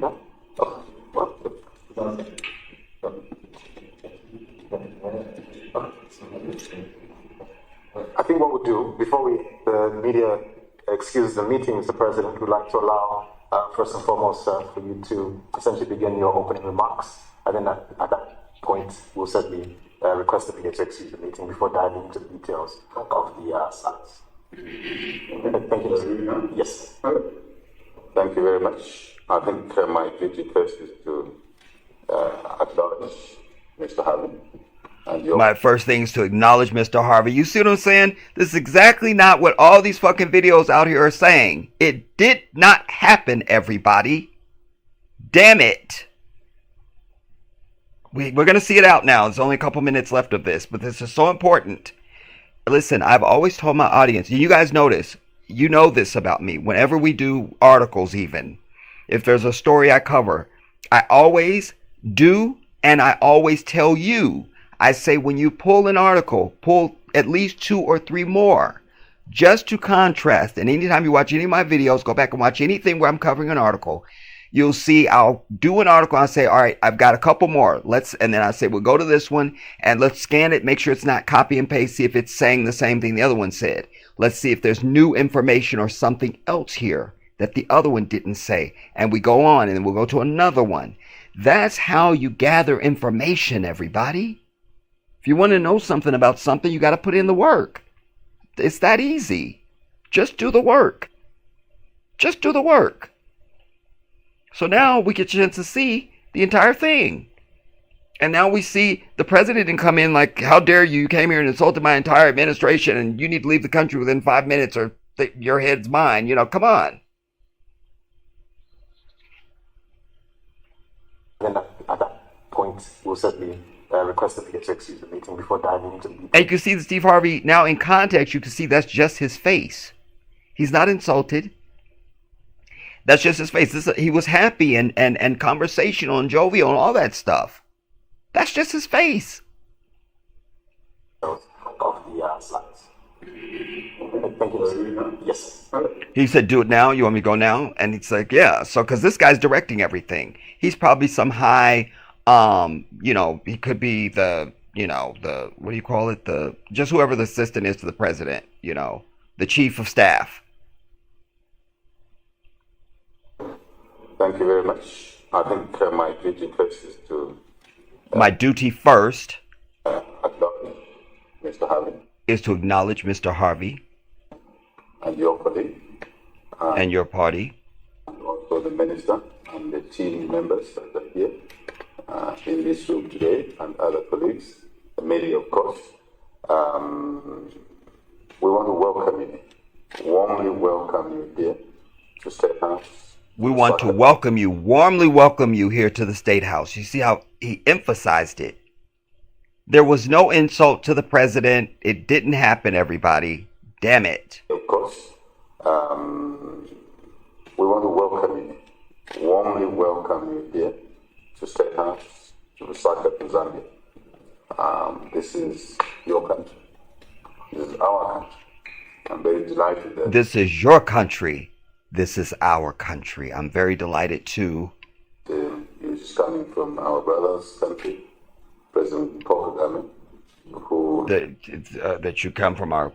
Yeah? Oh, well. I think what we'll do, before the media excuse the meeting, Mr. President, we'd like to allow, first and foremost, for you to essentially begin your opening remarks. And then at that point, we'll certainly request the media to excuse the meeting before diving into the details of the slides. Thank you. Yes. Thank you very much. I think my duty first is to acknowledge Mr. Harvey. And your My first thing is to acknowledge Mr. Harvey. You see what I'm saying? This is exactly not what all these fucking videos out here are saying. It did not happen, everybody. Damn it. We're going to see it out now. There's only a couple minutes left of this, but this is so important. Listen, I've always told my audience, and you guys know this, you know this about me, whenever we do articles even, if there's a story I cover, I always do, and I always tell you, I say when you pull an article, pull at least 2 or 3 more, just to contrast. And anytime you watch any of my videos, go back and watch anything where I'm covering an article, you'll see I'll do an article. I'll say, all right, I've got a couple more. And then I say, we'll go to this one and let's scan it. Make sure it's not copy and paste. See if it's saying the same thing the other one said. Let's see if there's new information or something else here that the other one didn't say. And we go on and then we'll go to another one. That's how you gather information, everybody. If you want to know something about something, you got to put in the work. It's that easy. Just do the work. Just do the work. So now we get a chance to see the entire thing. And now we see the president didn't come in like, how dare you? You came here and insulted my entire administration and you need to leave the country within 5 minutes or your head's mine. You know, come on. Then at that point, we'll certainly request the media to excuse the meeting before diving into the details. And you can see that Steve Harvey, now in context, you can see that's just his face. He's not insulted. That's just his face. He was happy and conversational and jovial and all that stuff. That's just his face. Of the slides. Thank you. Yes. He said, do it now. You want me to go now? And it's like, yeah. So, because this guy's directing everything. He's probably some high, he could be the, what do you call it? Just whoever the assistant is to the president, the chief of staff. Thank you very much. I think my duty first is to My duty first acknowledge Mr. Harvey is to acknowledge Mr. Harvey and your colleague, and your party, and also the minister and the team members that are here in this room today, and other colleagues, the media, of course. We want to welcome you, warmly welcome you here to State House. we want to welcome you, warmly welcome you here to the State House. You see how he emphasized it. There was no insult to the president. It didn't happen, everybody. Damn it. Of course, we want to welcome you, warmly welcome you here to State House, to Lusaka, in Zambia. This is your country. This is our country. I'm very delighted that This is your country. This is our country. I'm very delighted too. you're just coming from our brother's country, President Paul Kagame, who That you come from our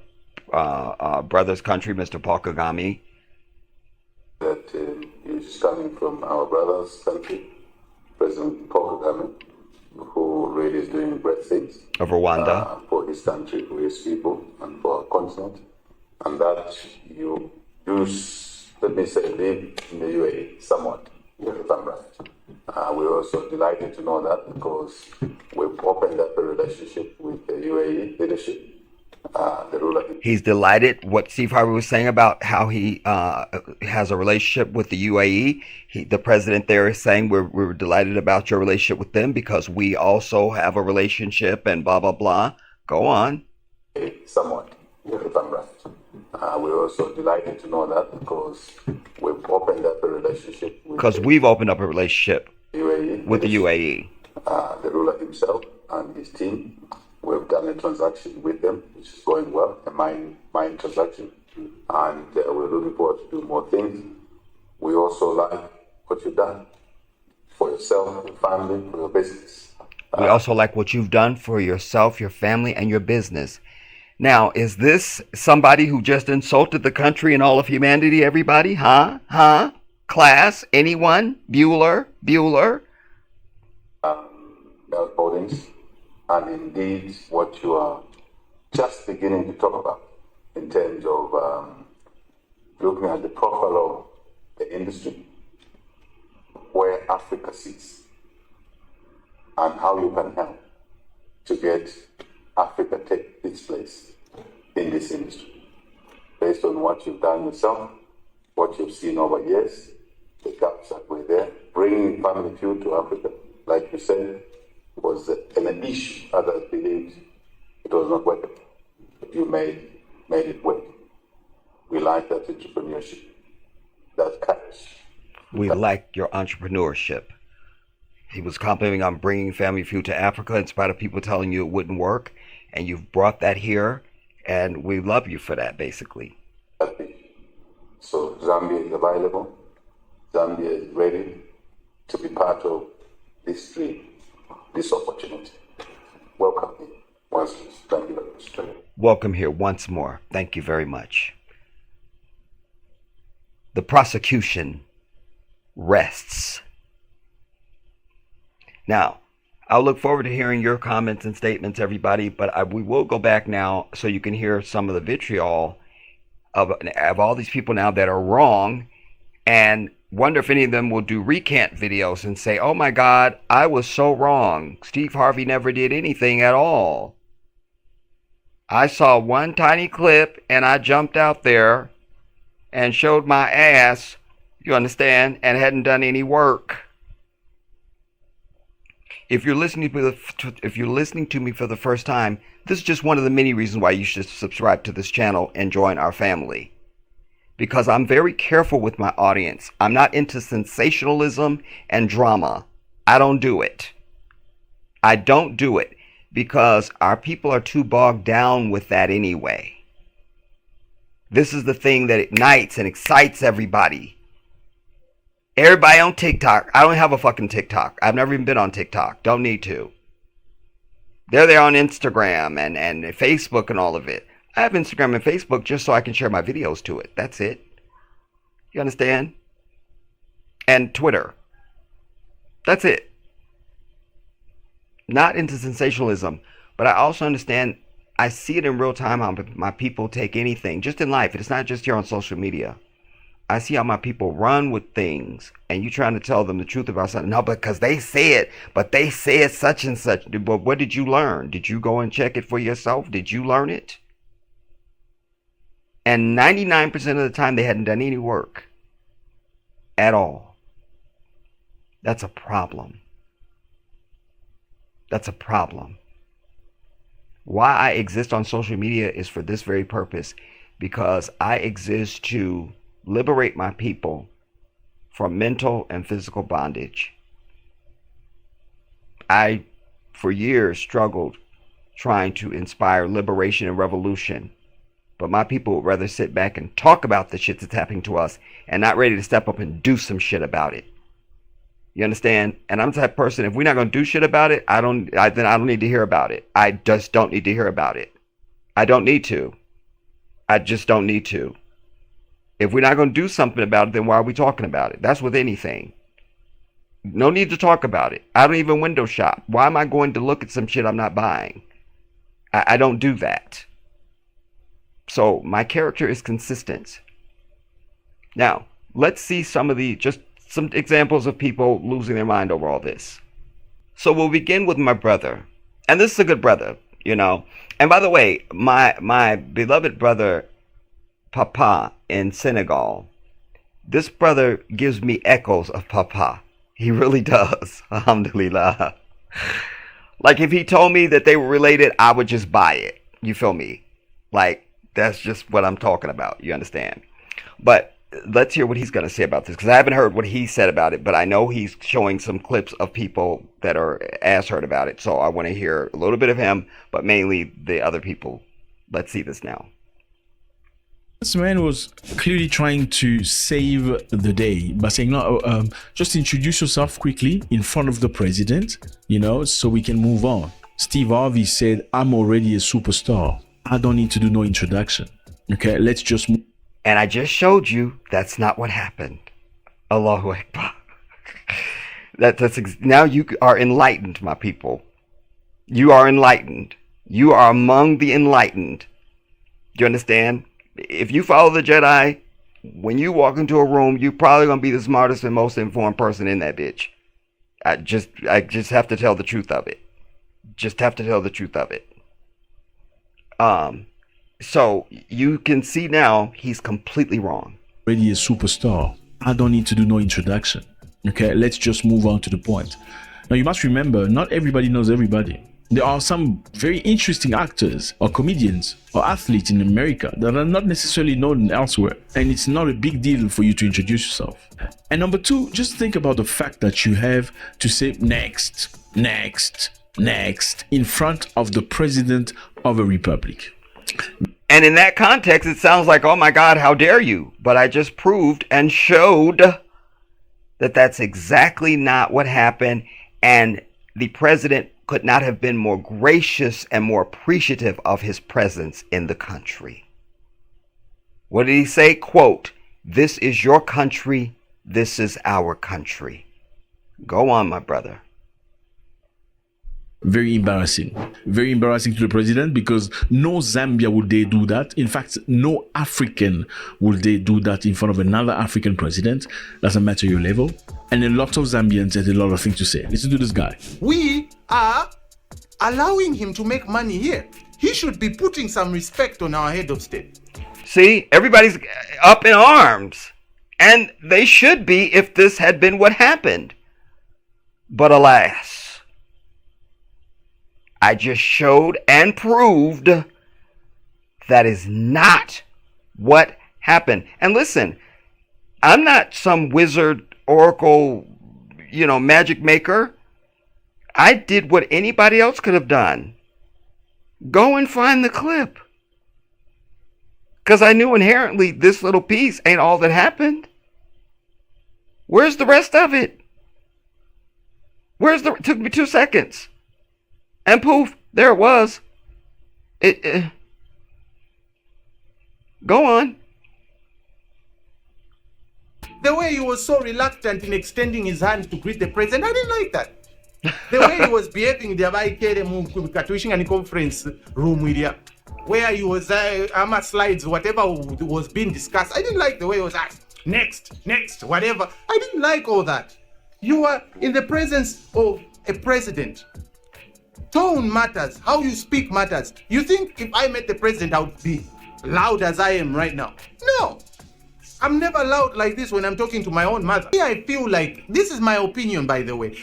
brother's country, Mr. Paul Kagame. you're just coming from our brother's country, President Paul Kagame, who really is doing great things Of Rwanda. for his country, for his people, and for our continent, and that you use, let me say, live in the UAE somewhat, if I'm right. We're also delighted to know that because we've opened up a relationship with the UAE leadership, the ruler. He's delighted. What Steve Harvey was saying about how he has a relationship with the UAE. The president there is saying we're delighted about your relationship with them because we also have a relationship and blah, blah, blah. Go on. Somewhat, if I'm right. We're also delighted to know that because we've opened up a relationship with Because we've opened up a relationship UAE with the UAE. The ruler himself and his team. We've done a transaction with them, which is going well, a mine transaction, and we're looking forward to do more things. We also like what you've done for yourself, your family, for your business. We also like what you've done for yourself, your family, and your business. Now, is this somebody who just insulted the country and all of humanity, everybody? Huh? Class? Anyone? Bueller? Audience, and indeed what you are just beginning to talk about in terms of looking at the profile of the industry, where Africa sits, and how you can help to get Africa take its place in this industry, based on what you've done yourself, what you've seen over years, the gaps that were there, bringing family feud to Africa, like you said, was an issue. Others believed it was not working. But you made it work. We like that entrepreneurship, that courage. We like your entrepreneurship. He was complimenting on bringing Family Feud to Africa in spite of people telling you it wouldn't work. And you've brought that here, and we love you for that, basically. So Zambia is available. Zambia is ready to be part of this dream, this opportunity. Welcome here once more. Thank you very much. Welcome here once more. Thank you very much. The prosecution rests. Now, I'll look forward to hearing your comments and statements, everybody, but we will go back now so you can hear some of the vitriol of all these people now that are wrong, and wonder if any of them will do recant videos and say, oh my God, I was so wrong. Steve Harvey never did anything at all. I saw one tiny clip and I jumped out there and showed my ass, you understand, and hadn't done any work. If you're listening to me for the first time, this is just one of the many reasons why you should subscribe to this channel and join our family. Because I'm very careful with my audience. I'm not into sensationalism and drama. I don't do it. I don't do it because our people are too bogged down with that anyway. This is the thing that ignites and excites everybody. Everybody on TikTok. I don't have a fucking TikTok. I've never even been on TikTok. Don't need to. They're there on Instagram and Facebook and all of it. I have Instagram and Facebook just so I can share my videos to it. That's it. You understand? and Twitter. That's it. Not into sensationalism, but I also understand, I see it in real time how my people take anything, just in life. It's not just here on social media. I see how my people run with things, and you trying to tell them the truth about something. No, because they said, but they said such and such. But what did you learn? Did you go and check it for yourself? Did you learn it? And 99% of the time, they hadn't done any work at all. That's a problem. That's a problem. Why I exist on social media is for this very purpose, because I exist to liberate my people from mental and physical bondage. I, for years, struggled trying to inspire liberation and revolution, but my people would rather sit back and talk about the shit that's happening to us and not ready to step up and do some shit about it. You understand? And I'm the type of person, if we're not going to do shit about it, then I don't need to hear about it. I just don't need to hear about it. I don't need to. I just don't need to. If we're not going to do something about it, then why are we talking about it? That's with anything. No need to talk about it. I don't even window shop. Why am I going to look at some shit I'm not buying? I don't do that. So my character is consistent. Now, let's see some examples of people losing their mind over all this. So we'll begin with my brother. And this is a good brother, you know. And by the way, my beloved brother, Papa, in Senegal, this brother gives me echoes of Papa. He really does. Alhamdulillah. Like, if he told me that they were related, I would just buy it. You feel me? Like, that's just what I'm talking about. You understand? But let's hear what he's going to say about this, because I haven't heard what he said about it, but I know he's showing some clips of people that are as heard about it. So I want to hear a little bit of him, but mainly the other people. Let's see this now. This man was clearly trying to save the day by saying, no, just introduce yourself quickly in front of the president, so we can move on. Steve Harvey said, I'm already a superstar. I don't need to do no introduction. Okay, let's just move. And I just showed you that's not what happened. Allahu Akbar. Now you are enlightened, my people. You are enlightened. You are among the enlightened. Do you understand? If you follow the Jedi, when you walk into a room, you're probably going to be the smartest and most informed person in that bitch. I just have to tell the truth of it. Just have to tell the truth of it. So you can see now he's completely wrong. Already a superstar. I don't need to do no introduction. Okay, let's just move on to the point. Now you must remember, not everybody knows everybody. There are some very interesting actors or comedians or athletes in America that are not necessarily known elsewhere, and it's not a big deal for you to introduce yourself. And number two, just think about the fact that you have to say next in front of the president of a republic. And in that context, it sounds like, oh my God, how dare you? But I just proved and showed that that's exactly not what happened. And the president could not have been more gracious and more appreciative of his presence in the country. What did he say? Quote, "This is your country. This is our country." Go on, my brother. Very embarrassing to the president, because no Zambia would they do that. In fact, no African would they do that in front of another African president. Doesn't matter your level. And a lot of Zambians had a lot of things to say. Listen to this guy. We are allowing him to make money here. He should be putting some respect on our head of state. See, everybody's up in arms. And they should be if this had been what happened. But alas, I just showed and proved that is not what happened. And listen, I'm not some wizard, oracle, magic maker. I did what anybody else could have done. Go and find the clip. Because I knew inherently this little piece ain't all that happened. Where's the rest of it? It took me 2 seconds. And poof, there it was. Go on. The way he was so reluctant in extending his hand to greet the president, I didn't like that. The way he was behaving in the Katuishing and conference room with you, where he was, slides, whatever was being discussed. I didn't like the way he was asked, next, whatever. I didn't like all that. You are in the presence of a president. Tone matters. How you speak matters. You think if I met the president, I would be loud as I am right now? No. I'm never loud like this when I'm talking to my own mother. I feel like, this is my opinion, by the way,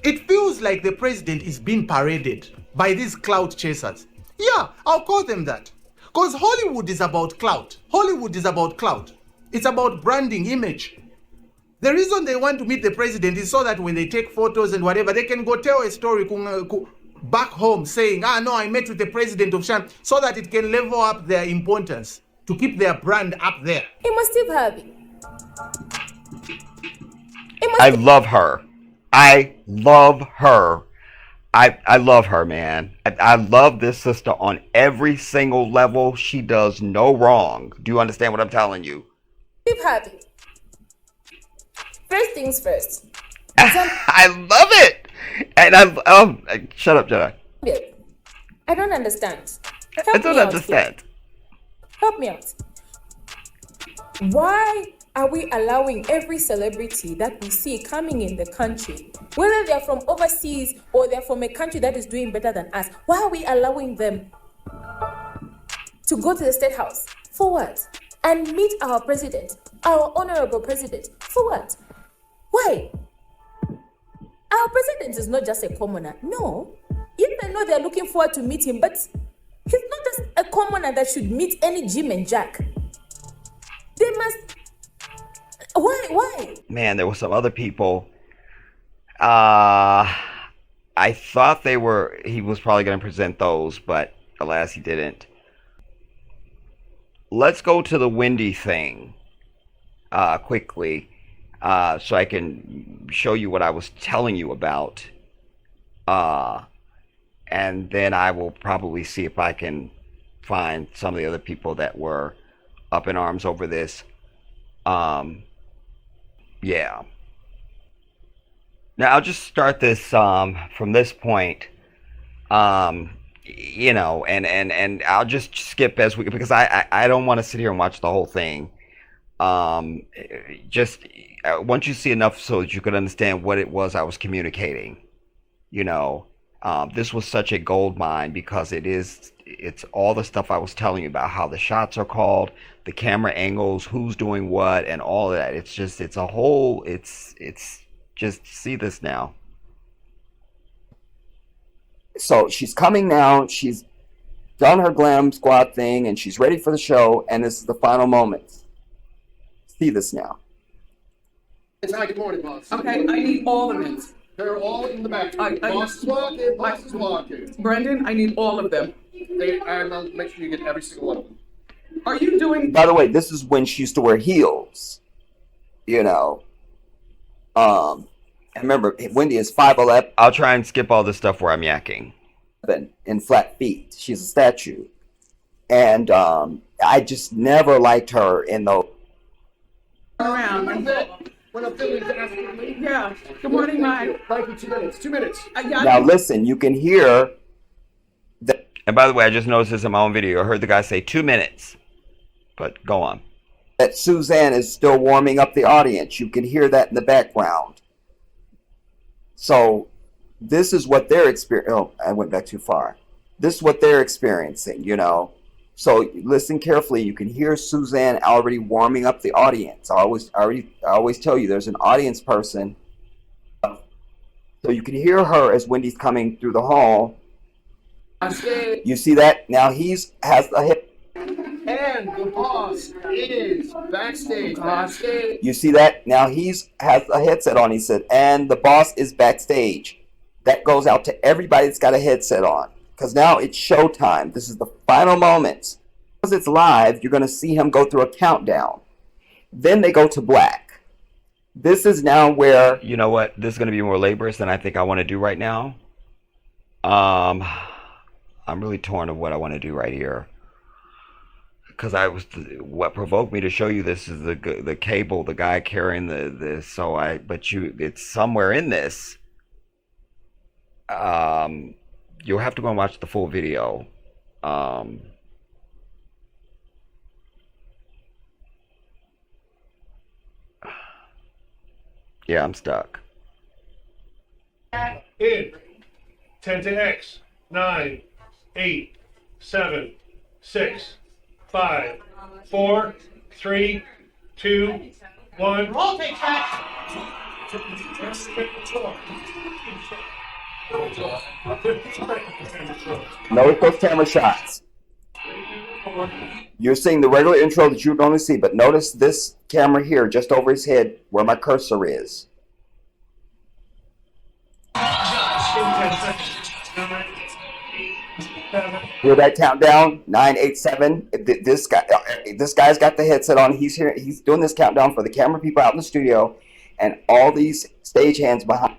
it feels like the president is being paraded by these clout chasers. Yeah, I'll call them that. Because Hollywood is about clout. Hollywood is about clout. It's about branding, image. The reason they want to meet the president is so that when they take photos and whatever, they can go tell a story back home saying, no, I met with the president of Sham, so that it can level up their importance, to keep their brand up there. It must have Harvey. I love her. I love her. I love her, man. I love this sister on every single level. She does no wrong. Do you understand what I'm telling you? Steve Harvey. First things first. I love it. And shut up, Jedi. I don't understand. I don't understand. Help me out. Why are we allowing every celebrity that we see coming in the country, whether they're from overseas or they're from a country that is doing better than us, why are we allowing them to go to the State House? For what? And meet our president, our honorable president. For what? Why? Our president is not just a commoner. No. Yes, I know they're looking forward to meet him, but he's not just a commoner that should meet any Jim and Jack. They must... Why? Man, there were some other people. I thought he was probably going to present those, but alas, he didn't. Let's go to the Wendy thing quickly, so I can show you what I was telling you about. And then I will probably see if I can find some of the other people that were up in arms over this. Yeah. Now I'll just start this from this point. You know, and I'll just skip because I don't want to sit here and watch the whole thing. Just once you see enough so that you could understand what it was I was communicating. You know, this was such a gold mine because it's all the stuff I was telling you about, how the shots are called, the camera angles, who's doing what, and all of that. It's just see this now. So she's coming now, she's done her glam squad thing, and she's ready for the show, and this is the final moments. See this now. Hi, good morning, boss. Okay, I need all the minutes. They're all in the back. Boss is walking, boss is walking. Brendan, I need all of them. And I'll make sure you get every single one of them. Are you doing... By the way, this is when she used to wear heels. You know. And remember, Wendy is 5'11". I'll try and skip all this stuff where I'm yakking. In flat feet. She's a statue. And I just never liked her in the... Around. When I'm feeling to ask you to leave. Yeah. Good morning, Mike. Thank you, 2 minutes. 2 minutes. Now listen, you can hear... And by the way, I just noticed this in my own video. I heard the guy say 2 minutes. But go on. That Suzanne is still warming up the audience. You can hear that in the background. So this is what they're experiencing. Oh, I went back too far. This is what they're experiencing, you know. So listen carefully. You can hear Suzanne already warming up the audience. I always tell you there's an audience person. So you can hear her as Wendy's coming through the hall. You see that? Now has a hip. And the boss is backstage. You see that? Now has a headset on. He said, and the boss is backstage. That goes out to everybody that's got a headset on. Because now it's showtime. This is the final moments. Because it's live, you're going to see him go through a countdown. Then they go to black. This is now where... You know what? This is going to be more laborious than I think I want to do right now. I'm really torn of what I want to do right here. because what provoked me to show you this is the cable, the guy carrying this. It's somewhere in this. You'll have to go and watch the full video. Yeah, I'm stuck. In 10 to X, 9, 8, 7, 6, 5, 4, 3, 2, 1. Roll take track. Notice those camera shots. You're seeing the regular intro that you would normally see, but notice this camera here, just over his head, where my cursor is. Hear that countdown? 9, 8, 7. This guy's got the headset on. He's here. He's doing this countdown for the camera people out in the studio, and all these stagehands behind.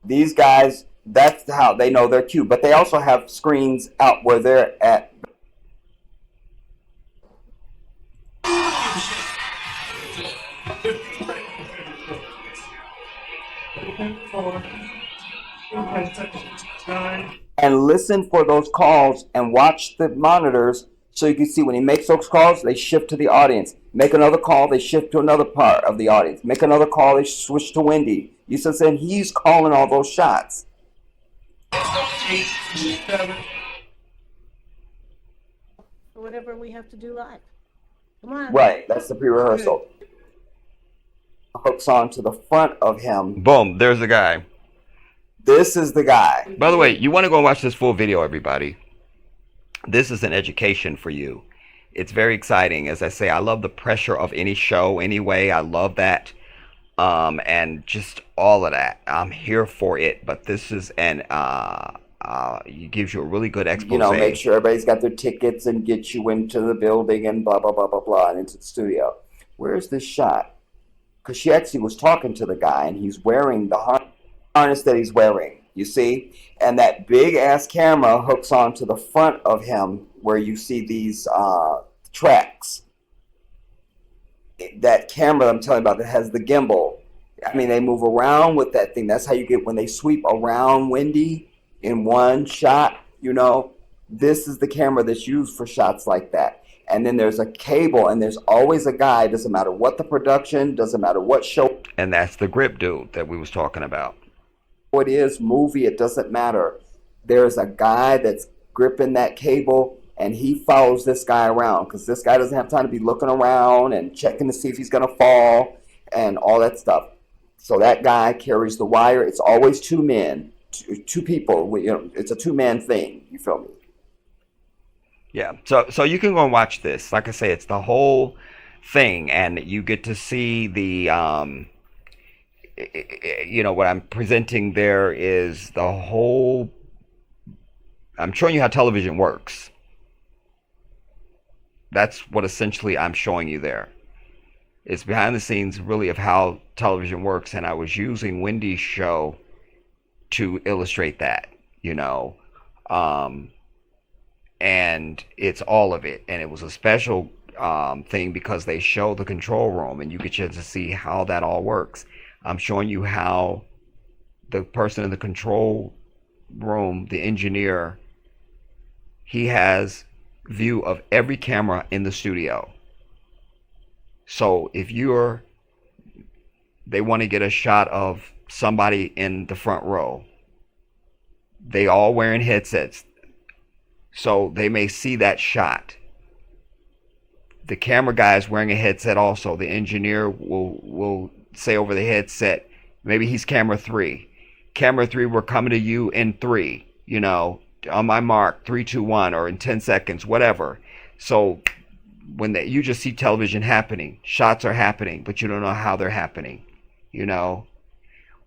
These guys, that's how they know their cue. But they also have screens out where they're at. And listen for those calls and watch the monitors so you can see when he makes those calls, they shift to the audience. Make another call, they shift to another part of the audience. Make another call, they switch to Wendy. You see what I'm saying? He's calling all those shots. Whatever we have to do live. Come on. Right, that's the pre-rehearsal. Hooks on to the front of him. Boom, there's the guy. This is the guy. By the way, you want to go and watch this full video, everybody. This is an education for you. It's very exciting. As I say, I love the pressure of any show anyway. I love that. And just all of that. I'm here for it. But this is it gives you a really good expose. You know, make sure everybody's got their tickets and get you into the building and blah, blah, blah, blah, blah, and into the studio. Where's this shot? Because she actually was talking to the guy, and he's wearing the harness that he's wearing, you see? And that big-ass camera hooks onto the front of him where you see these tracks. That camera I'm telling you about that has the gimbal, I mean, they move around with that thing. That's how you get when they sweep around Wendy in one shot, you know? This is the camera that's used for shots like that. And then there's a cable, and there's always a guy, doesn't matter what the production, doesn't matter what show. And that's the grip dude that we was talking about. It is, movie, it doesn't matter. There's a guy that's gripping that cable, and he follows this guy around, because this guy doesn't have time to be looking around and checking to see if he's going to fall and all that stuff. So that guy carries the wire. It's always two men, two people. You know, it's a two-man thing. You feel me? Yeah, so you can go and watch this. Like I say, it's the whole thing, and you get to see the, you know, what I'm presenting there is the whole, I'm showing you how television works. That's what essentially I'm showing you there. It's behind the scenes really of how television works, and I was using Wendy's show to illustrate that, you know. And it's all of it, and it was a special thing because they show the control room, and you get a chance to see how that all works. I'm showing you how the person in the control room, the engineer, he has view of every camera in the studio. So if they want to get a shot of somebody in the front row, they all wearing headsets. So they may see that shot. The camera guy is wearing a headset also. The engineer will say over the headset, maybe he's camera 3. Camera 3, we're coming to you in 3, you know, on my mark, 3, 2, 1, or in 10 seconds, whatever. So when you just see television happening, shots are happening, but you don't know how they're happening, you know.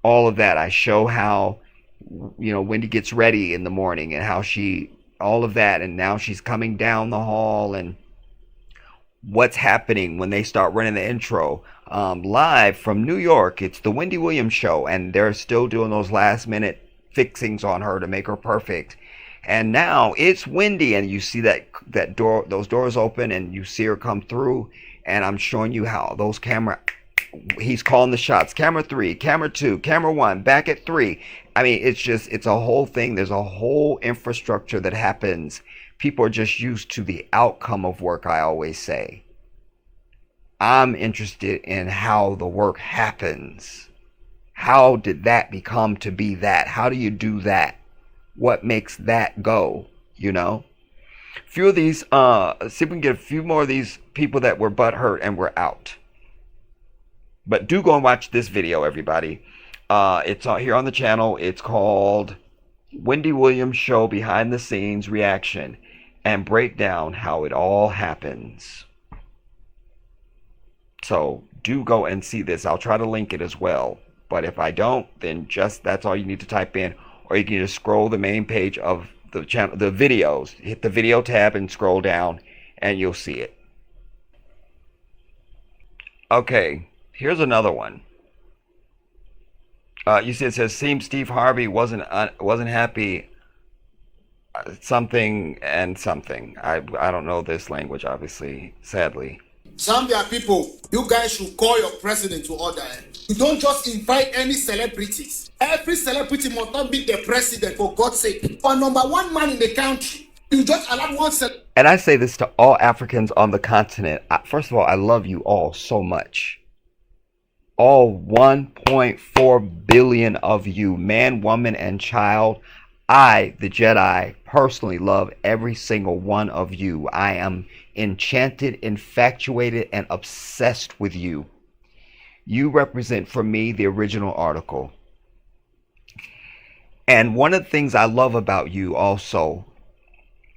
All of that. I show how, you know, Wendy gets ready in the morning and how all of that, and now she's coming down the hall, and what's happening when they start running the intro live from New York. It's the Wendy Williams show, and they're still doing those last minute fixings on her to make her perfect, And now it's Wendy, and you see that door, those doors open, and you see her come through, and I'm showing you how those he's calling the shots. Camera 3, camera 2, camera 1, back at 3. I mean, it's a whole thing. There's a whole infrastructure that happens. People are just used to the outcome of work, I always say. I'm interested in how the work happens. How did that become to be that? How do you do that? What makes that go? You know? Few of these, see if we can get a few more of these people that were butthurt and we're out. But do go and watch this video, everybody. It's here on the channel. It's called Wendy Williams Show Behind the Scenes Reaction, and break down how it all happens. So do go and see this. I'll try to link it as well. But if I don't, then just that's all you need to type in. Or you can just scroll the main page of the channel, the videos. Hit the video tab and scroll down, and you'll see it. Okay, here's another one. You see it says, seems Steve Harvey wasn't happy. Something and something. I don't know this language, obviously, sadly. Zambia people, you guys should call your president to order. You don't just invite any celebrities. Every celebrity must not be the president, for God's sake. For number one man in the country, you just allow one celebrity. And I say this to all Africans on the continent. First of all, I love you all so much. All 1.4 billion of you, man, woman, and child. I, the Jedi, personally love every single one of you. I am enchanted, infatuated, and obsessed with you. You represent for me the original article. And one of the things I love about you also,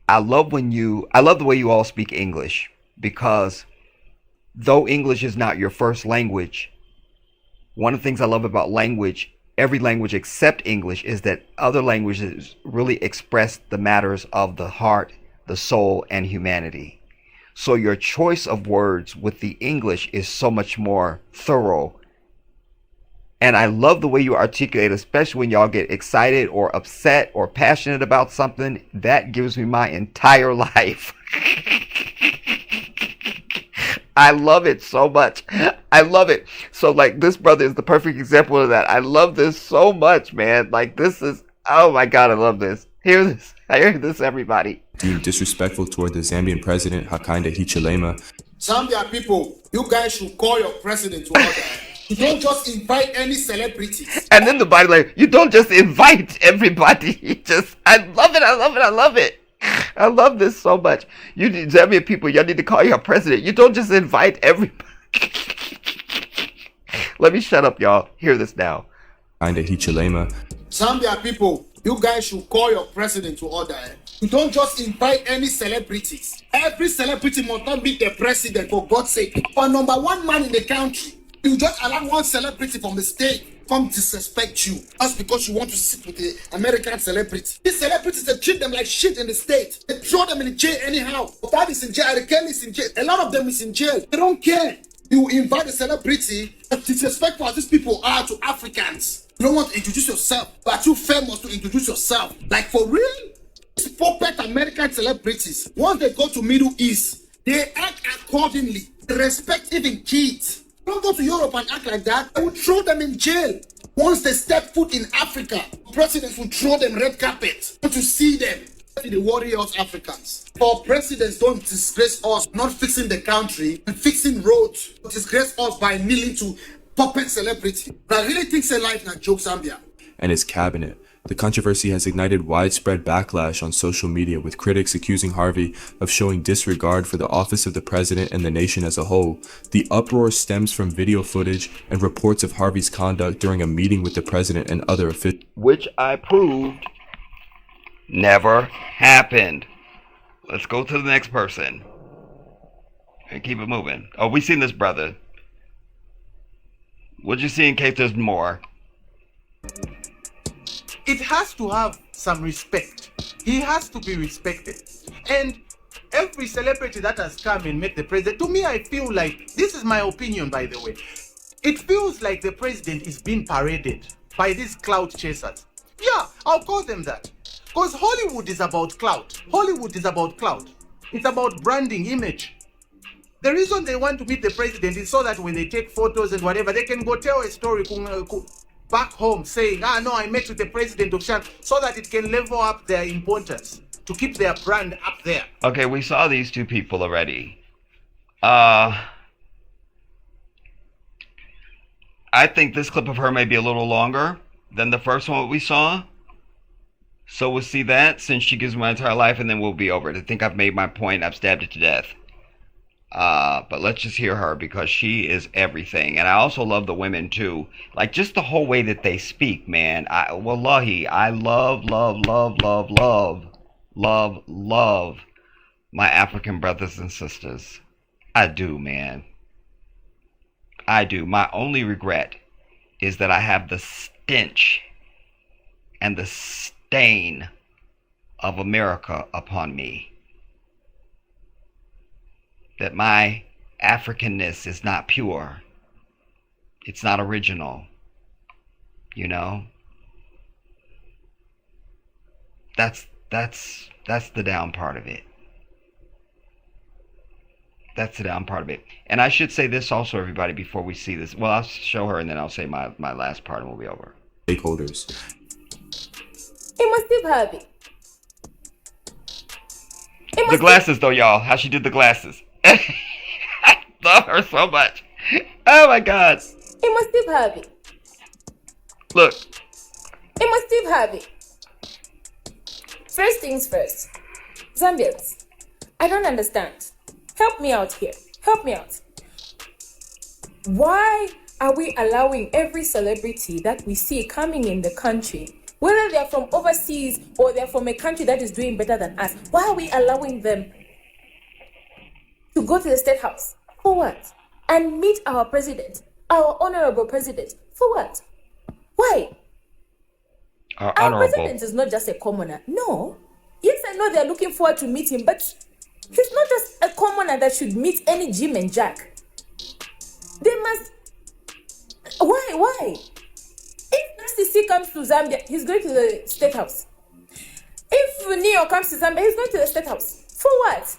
I love the way you all speak English, because though English is not your first language, one of the things I love about language, every language except English, is that other languages really express the matters of the heart, the soul, and humanity. So your choice of words with the English is so much more thorough. And I love the way you articulate, especially when y'all get excited or upset or passionate about something. That gives me my entire life. I love it so much. I love it. So like this brother is the perfect example of that. I love this so much, man. Like this is, oh my God, I love this. Hear this. I hear this, everybody. Being disrespectful toward the Zambian president, Hakainde Hichilema. Zambia people, you guys should call your president to order. You don't just invite any celebrities. And then the body like, you don't just invite everybody. I love it. I love it. I love it. I love this so much. You Zambian people, y'all need to call your president. You don't just invite everybody. Let me shut up, y'all. Hear this now. Hakainde Hichilema. Zambia people, you guys should call your president to order. You don't just invite any celebrities. Every celebrity must not be the president, for God's sake. For number one man in the country, you just allow one celebrity from the state come disrespect you just because you want to sit with the American celebrity. These celebrities, they treat them like shit in the state. They throw them in jail anyhow. Dad is in jail, Eric Kelly is in jail. A lot of them is in jail. They don't care. You invite a celebrity, and disrespectful as these people are to Africans. You don't want to introduce yourself, but are too famous to introduce yourself. Like for real? These puppet American celebrities, once they go to Middle East, they act accordingly. They respect even kids. Don't go to Europe and act like that. They will throw them in jail. Once they step foot in Africa, presidents will throw them red carpet to see them. The warriors, Africans. Our presidents don't disgrace us, not fixing the country and fixing roads. Disgrace us by kneeling to puppet celebrity. But I really think it's a life now, joke Zambia. And his cabinet. The controversy has ignited widespread backlash on social media, with critics accusing Harvey of showing disregard for the office of the president and the nation as a whole. The uproar stems from video footage and reports of Harvey's conduct during a meeting with the president and other officials, which I proved never happened. Let's go to the next person and keep it moving. Oh, we seen this brother. What'd you see in case there's more? It has to have some respect. He has to be respected. And every celebrity that has come and met the president, to me, I feel like, this is my opinion, by the way, it feels like the president is being paraded by these cloud chasers. Yeah, I'll call them that. Because Hollywood is about clout. Hollywood is about clout. It's about branding, image. The reason they want to meet the president is so that when they take photos and whatever, they can go tell a story back home saying, no, I met with the president of Shan, so that it can level up their importance, to keep their brand up there. Okay, we saw these two people already. I think this clip of her may be a little longer than the first one we saw. So we'll see that since she gives my entire life, and then we'll be over it. I think I've made my point. I've stabbed it to death. But let's just hear her because she is everything. And I also love the women too. Like just the whole way that they speak, man. Wallahi, I love my African brothers and sisters. I do, man. I do. My only regret is that I have the stench and the stain of America upon me. That my Africanness is not pure. It's not original. You know? That's the down part of it. That's the down part of it. And I should say this also, everybody, before we see this. Well, I'll show her and then I'll say my last part and we'll be over. Stakeholders. It must be Harvey. The glasses, though, y'all. How she did the glasses. I love her so much. Oh, my God. It must be Harvey. Look. It must be Harvey. First things first. Zambians, I don't understand. Help me out here. Help me out. Why are we allowing every celebrity that we see coming in the country, whether they're from overseas or they're from a country that is doing better than us, why are we allowing them to go to the State House? For what? And meet our president, our honorable president. For what? Why? Our president is not just a commoner. No. Yes, I know they're looking forward to meet him, but he's not just a commoner that should meet any Jim and Jack. They must... Why? If NCC comes to Zambia, he's going to the State House. If Neo comes to Zambia, he's going to the State House. For what?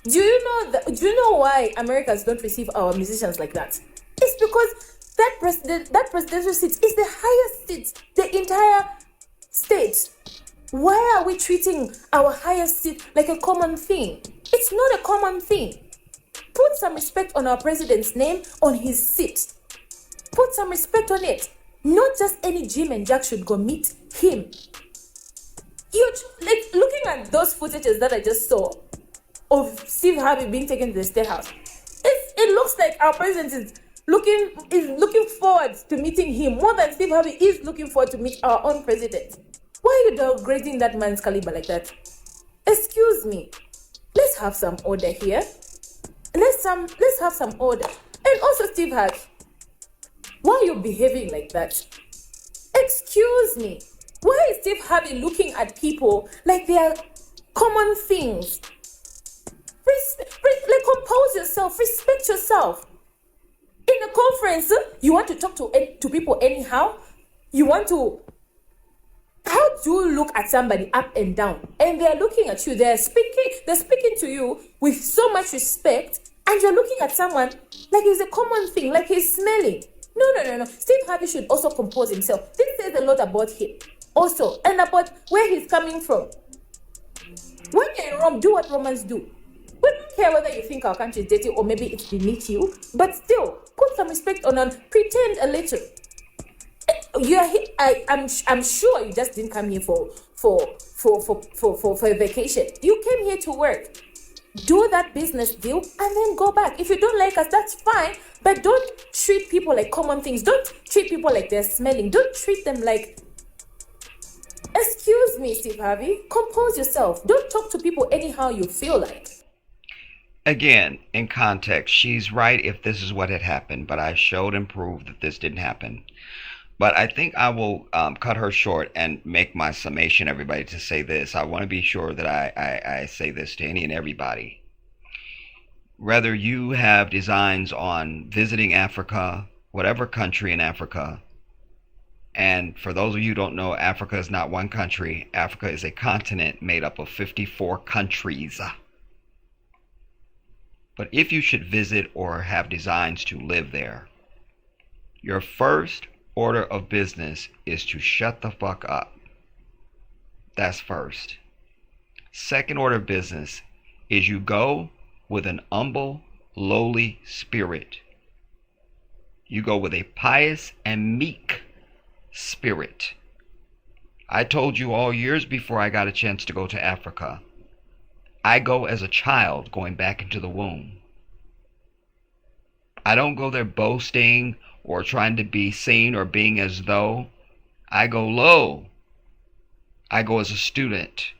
Do you know why Americans don't receive our musicians like that? It's because that presidential seat is the highest seat, the entire state. Why are we treating our highest seat like a common thing? It's not a common thing. Put some respect on our president's name, on his seat. Put some respect on it. Not just any Jim and Jack should go meet him. Like looking at those footages that I just saw of Steve Harvey being taken to the State House, it looks like our president is looking forward to meeting him more than Steve Harvey is looking forward to meet our own president. Why are you downgrading that man's caliber like that? Excuse me. Let's have some order here. Let's have some order. And also, Steve Harvey, why are you behaving like that? Excuse me. Why is Steve Harvey looking at people like they are common things? Compose yourself. Respect yourself. In a conference, you want to talk to people anyhow? You want to... How do you look at somebody up and down? And they're looking at you. They're speaking to you with so much respect, and you're looking at someone like he's a common thing, like he's smelling. No. Steve Harvey should also compose himself. This says a lot about him also, and about where he's coming from. When you're in Rome, do what Romans do. We don't care whether you think our country is dirty or maybe it's beneath you, but still, put some respect on and pretend a little. I'm sure you just didn't come here for a vacation. You came here to work. Do that business deal and then go back. If you don't like us, that's fine. But don't treat people like common things. Don't treat people like they're smelling. Don't treat them like... Excuse me, Steve Harvey. Compose yourself. Don't talk to people anyhow you feel like. Again, in context, she's right if this is what had happened, but I showed and proved that this didn't happen. But I think I will cut her short and make my summation, everybody, to say this. I want to be sure that I say this to any and everybody. Whether you have designs on visiting Africa, whatever country in Africa, And for those of you who don't know, Africa is not one country. Africa is a continent made up of 54 countries. But if you should visit or have designs to live there, your first order of business is to shut the fuck up. That's first. Second order of business is you go with an humble, lowly spirit. You go with a pious and meek spirit. I told you all years before I got a chance to go to Africa, I go as a child going back into the womb. I don't go there boasting or trying to be seen or being as though. I go low. I go as a student.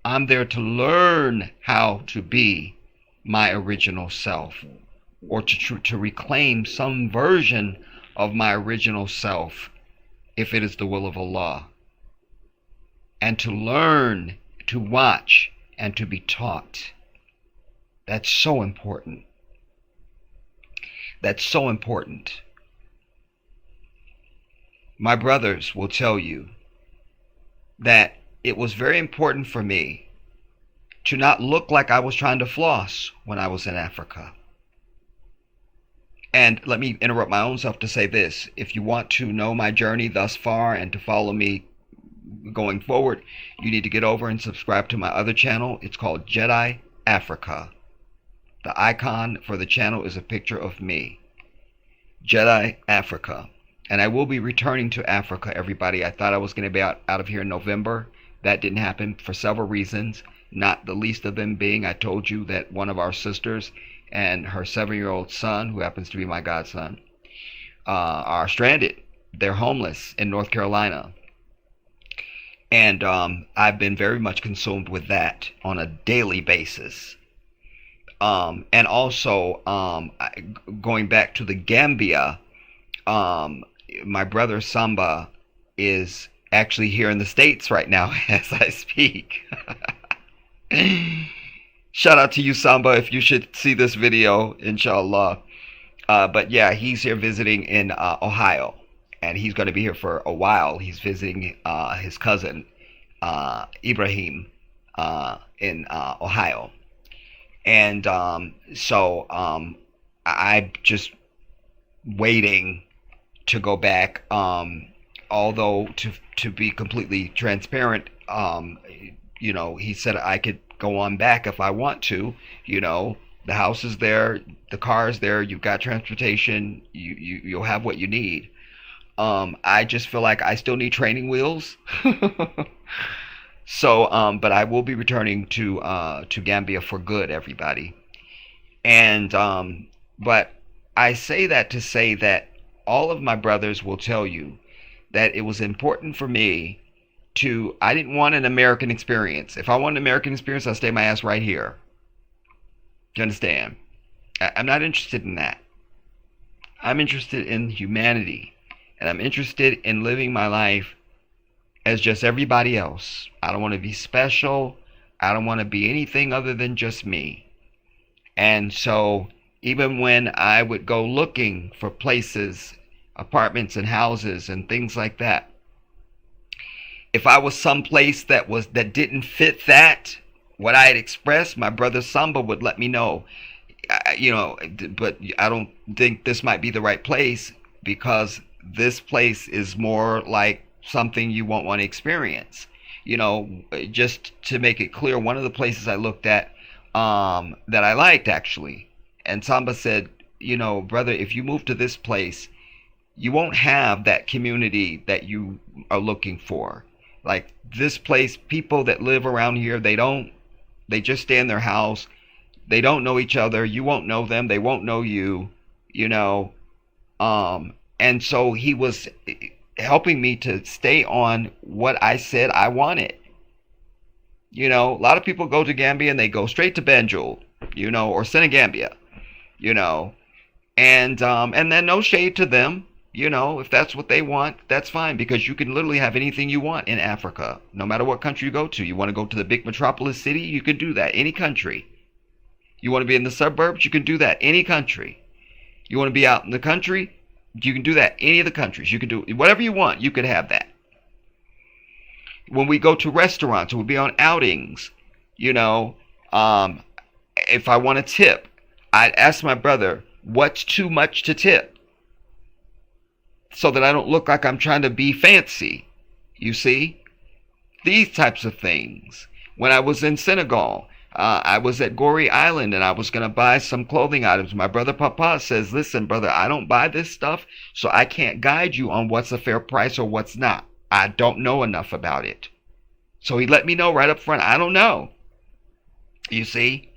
I'm there to learn how to be my original self, or to reclaim some version of my original self, if it is the will of Allah, and to learn, to watch, and to be taught. That's so important. That's so important. My brothers will tell you that it was very important for me to not look like I was trying to floss when I was in Africa. And let me interrupt my own self to say this. If you want to know my journey thus far and to follow me going forward, you need to get over and subscribe to my other channel. It's called Jedi Africa. The icon for the channel is a picture of me. Jedi Africa. And I will be returning to Africa, everybody. I thought I was going to be out of here in November. That didn't happen for several reasons. Not the least of them being, I told you that one of our sisters and her 7-year-old son, who happens to be my godson, are stranded. They're homeless in North Carolina. And I've been very much consumed with that on a daily basis. And also, going back to the Gambia, my brother Samba is actually here in the States right now as I speak. Shout out to you, Samba, if you should see this video, inshallah. But yeah, he's here visiting in Ohio, and he's going to be here for a while. He's visiting his cousin, Ibrahim, in Ohio. And so I'm just waiting to go back. Although to be completely transparent, you know, he said I could go on back if I want to. You know, the house is there, the car is there, you've got transportation, you'll have what you need. I just feel like I still need training wheels. So, but I will be returning to Gambia for good, everybody. And, but I say that to say that all of my brothers will tell you that it was important for me I didn't want an American experience. If I want an American experience, I'll stay my ass right here. Do you understand? I'm not interested in that. I'm interested in humanity. And I'm interested in living my life as just everybody else. I don't want to be special. I don't want to be anything other than just me. And so even when I would go looking for places, apartments and houses and things like that, if I was someplace that didn't fit that, what I had expressed, my brother Samba would let me know. You know, but I don't think this might be the right place, because this place is more like something you won't want to experience. You know, just to make it clear, one of the places I looked at that I liked, actually, and Samba said, you know, brother, if you move to this place, you won't have that community that you are looking for. Like this place, people that live around here, they just stay in their house. They don't know each other. You won't know them. They won't know you, you know. And so he was helping me to stay on what I said I wanted. You know, a lot of people go to Gambia and they go straight to Banjul, you know, or Senegambia, you know. And then no shade to them. You know, if that's what they want, that's fine, because you can literally have anything you want in Africa, no matter what country you go to. You want to go to the big metropolis city, you can do that, any country. You want to be in the suburbs, you can do that, any country. You want to be out in the country, You can do that any of the countries. You can do whatever you want. You could have that. When we go to restaurants, we'll be on outings, you know, if I want to tip, I'd ask my brother, what's too much to tip? So that I don't look like I'm trying to be fancy. You see? These types of things. When I was in Senegal, I was at Goree Island and I was going to buy some clothing items. My brother Papa says, listen, brother, I don't buy this stuff, so I can't guide you on what's a fair price or what's not. I don't know enough about it. So he let me know right up front, I don't know. You see?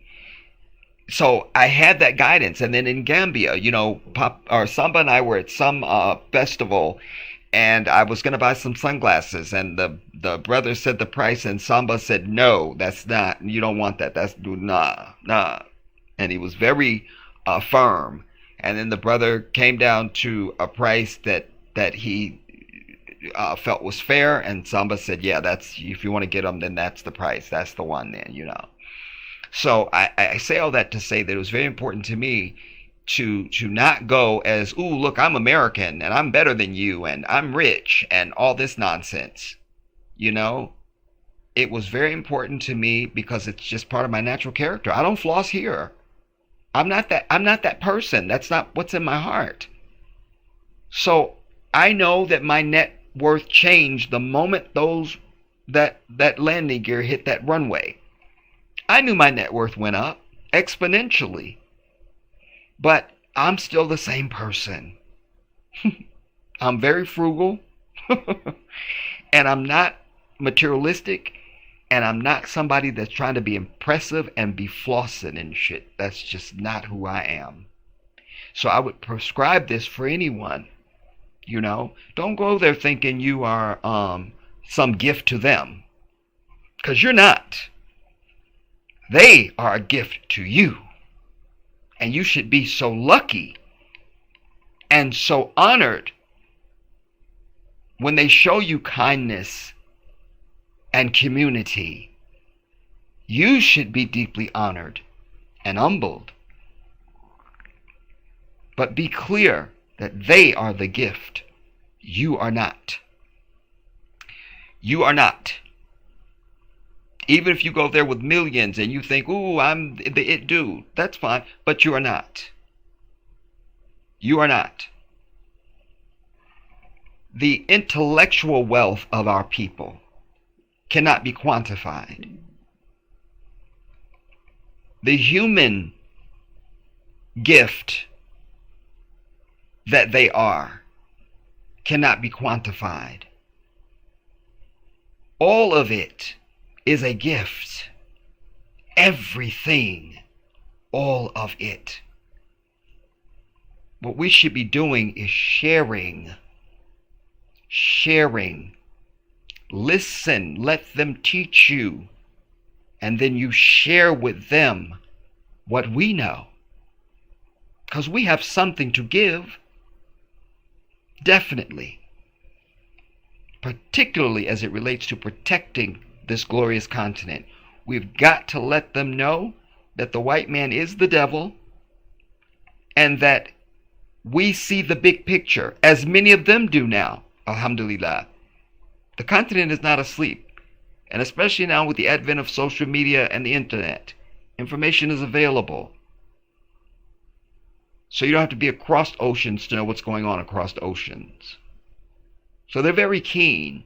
So I had that guidance. And then in Gambia, you know, Samba and I were at some festival, and I was going to buy some sunglasses, and the brother said the price, and Samba said, no, that's not, you don't want that. That's, nah. And he was very firm. And then the brother came down to a price that he felt was fair, and Samba said, yeah, that's, if you want to get them, then that's the price. That's the one then, you know. So I say all that to say that it was very important to me to not go as, ooh, look, I'm American and I'm better than you and I'm rich and all this nonsense. You know, it was very important to me because it's just part of my natural character. I don't floss here. I'm not that person. That's not what's in my heart. So I know that my net worth changed the moment that landing gear hit that runway. I knew my net worth went up exponentially. But I'm still the same person. I'm very frugal. And I'm not materialistic. And I'm not somebody that's trying to be impressive and be flossing and shit. That's just not who I am. So I would prescribe this for anyone. You know, don't go there thinking you are some gift to them. Because you're not. They are a gift to you. And you should be so lucky and so honored when they show you kindness and community. You should be deeply honored and humbled. But be clear that they are the gift. You are not. You are not. Even if you go there with millions and you think, ooh, I'm the it dude, that's fine, but you are not. You are not. The intellectual wealth of our people cannot be quantified. The human gift that they are cannot be quantified. All of it is a gift. Everything, all of it. What we should be doing is sharing. Listen, let them teach you, and then you share with them what we know. Because we have something to give. Definitely. Particularly as it relates to protecting this glorious continent. We've got to let them know that the white man is the devil and that we see the big picture, as many of them do now, alhamdulillah. The continent is not asleep, and especially now with the advent of social media and the internet, information is available. So you don't have to be across oceans to know what's going on across oceans. So they're very keen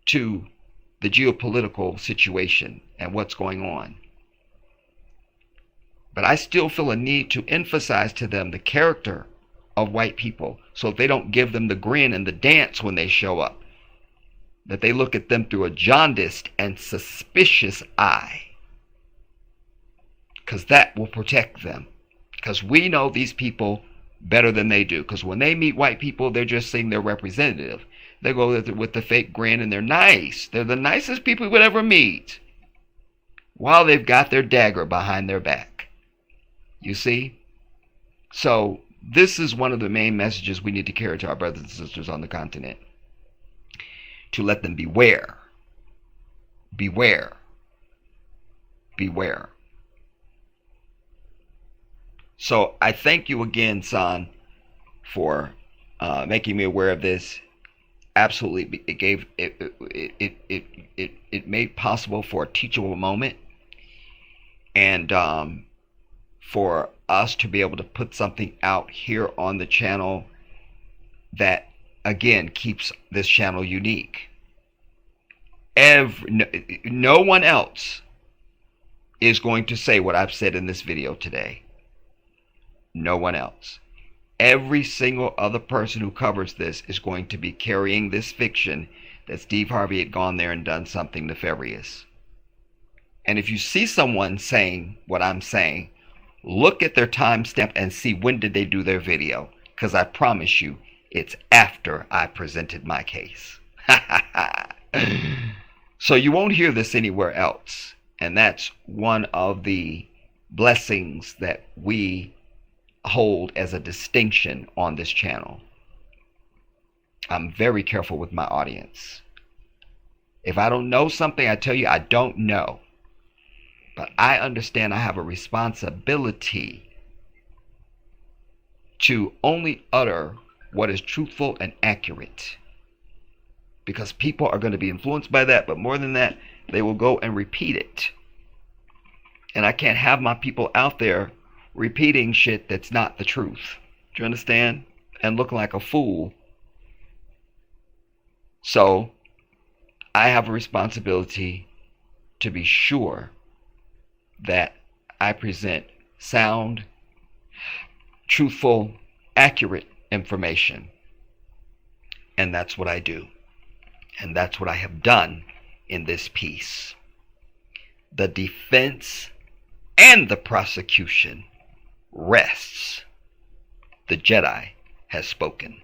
to the geopolitical situation and what's going on. But I still feel a need to emphasize to them the character of white people so they don't give them the grin and the dance when they show up. That they look at them through a jaundiced and suspicious eye. Because that will protect them. Because we know these people better than they do. Because when they meet white people, they're just seeing their representative. They go with the fake grin and they're nice. They're the nicest people you would ever meet. While they've got their dagger behind their back. You see? So this is one of the main messages we need to carry to our brothers and sisters on the continent. To let them beware. Beware. Beware. So I thank you again, son, for making me aware of this. Absolutely, it made possible for a teachable moment, and for us to be able to put something out here on the channel that again keeps this channel unique. No one else is going to say what I've said in this video today. No one else. Every single other person who covers this is going to be carrying this fiction that Steve Harvey had gone there and done something nefarious. And if you see someone saying what I'm saying, look at their timestamp and see when did they do their video, because I promise you it's after I presented my case. So you won't hear this anywhere else, and that's one of the blessings that we hold as a distinction on this channel. I'm very careful with my audience. If I don't know something, I tell you I don't know. But I understand I have a responsibility to only utter what is truthful and accurate. Because people are going to be influenced by that, but more than that, they will go and repeat it. And I can't have my people out there repeating shit that's not the truth. Do you understand? And looking like a fool. So I have a responsibility to be sure that I present sound, truthful, accurate information. And that's what I do. And that's what I have done in this piece. The defense and the prosecution rests. The Jedi has spoken.